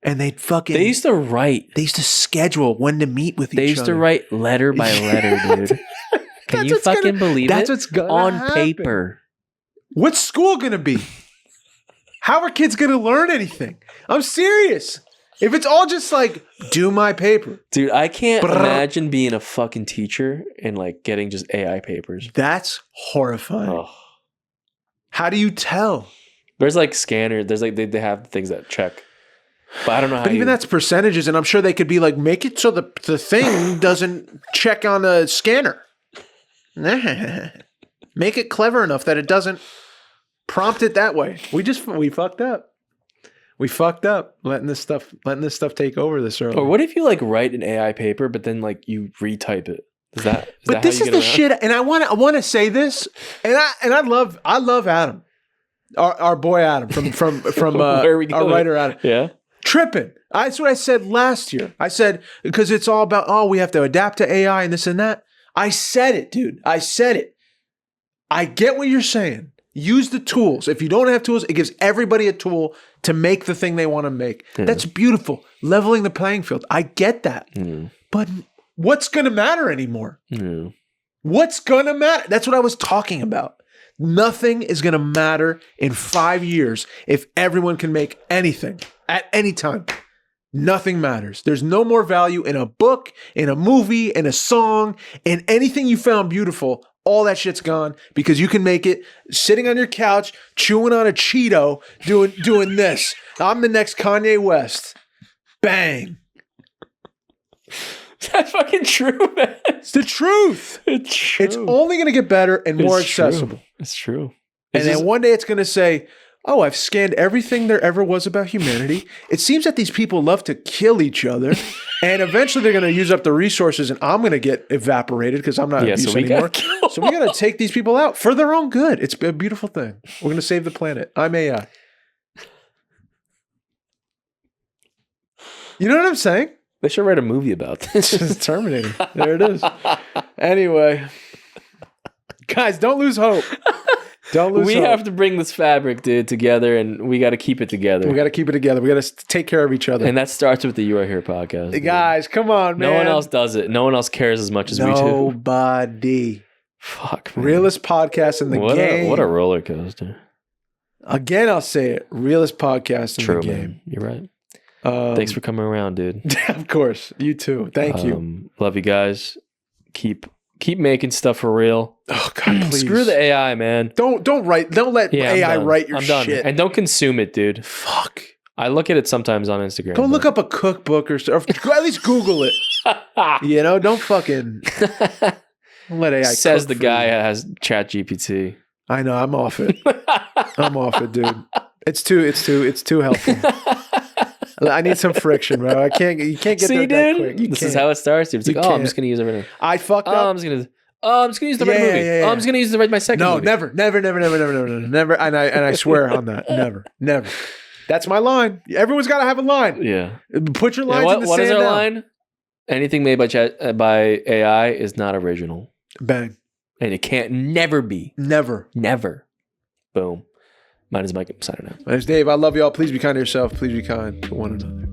and they'd fucking... They used to write. They used to schedule when to meet with each other. They used to write letter by letter, dude. Can you fucking believe it? That's what's going on happen. paper. What's school going to be? How are kids going to learn anything? I'm serious. If it's all just like, do my paper. Dude, I can't imagine being a fucking teacher and like getting just AI papers. That's horrifying. Oh. How do you tell? There's like scanners. There's like, they have things that check. But I don't know how. But even that's percentages. And I'm sure they could be like, make it so the thing doesn't check on a scanner. Make it clever enough that it doesn't prompt it that way. We fucked up. We fucked up letting this stuff take over this early. Or what if you like write an AI paper, but then like you retype it? But this is the shit. And I want to say this, and I love Adam, our boy Adam from our writer Adam. Yeah, tripping. That's what I said last year. I said because it's all about we have to adapt to AI and this and that. I said it, dude. I said it. I get what you're saying. Use the tools. If you don't have tools, it gives everybody a tool to make the thing they want to make. That's beautiful. Leveling the playing field. I get that. But what's going to matter anymore? What's going to matter? That's what I was talking about. Nothing is going to matter in 5 years if everyone can make anything at any time. Nothing matters. There's no more value in a book, in a movie, in a song, in anything you found beautiful. All that shit's gone because you can make it sitting on your couch, chewing on a Cheeto, doing this. I'm the next Kanye West. Bang. That's fucking true, man. It's the truth. It's true. It's only going to get better and more accessible. It's true. And then one day it's going to say, oh, I've scanned everything there ever was about humanity. It seems that these people love to kill each other. And eventually they're going to use up the resources and I'm going to get evaporated because I'm not of use anymore. So we got to take these people out for their own good. It's a beautiful thing. We're going to save the planet. I'm AI. You know what I'm saying? They should write a movie about this. Terminator. There it is. Anyway. Guys, don't lose hope. Don't lose hope. We have to bring this fabric, dude, together, and we got to keep it together. We got to keep it together. We got to take care of each other. And that starts with the You Are Here podcast. Hey, guys, come on, man. No one else does it. No one else cares as much as we do. Nobody. Fuck, man. Realest podcast in the game. What a roller coaster. Again, I'll say it. Realest podcast in the game. Man. You're right. Thanks for coming around, dude. Of course. You too. Thank you. Love you guys. Keep making stuff for real. Oh God, please. Screw the AI, man. Don't let AI write your shit. And don't consume it, dude. Fuck. I look at it sometimes on Instagram. Go look up a cookbook or stuff. At least Google it. You know, don't fucking don't let AI says cook the guy who has ChatGPT. I know, I'm off it. I'm off it, dude. It's too helpful. I need some friction, bro. You can't get there that quick. This is how it starts. It's like, I'm just gonna use everything. I fucked up. I'm just gonna use the right movie. Yeah. I'm just gonna use my second movie. Never. And I swear on that. Never. That's my line. Everyone's got to have a line. Yeah. Put your lines in the sand. What is our line? Anything made by AI is not original. Bang. And it can't never be. Never. Boom. Mine is Mike. I'm signing out. My name's Dave. I love y'all. Please be kind to yourself. Please be kind to one another.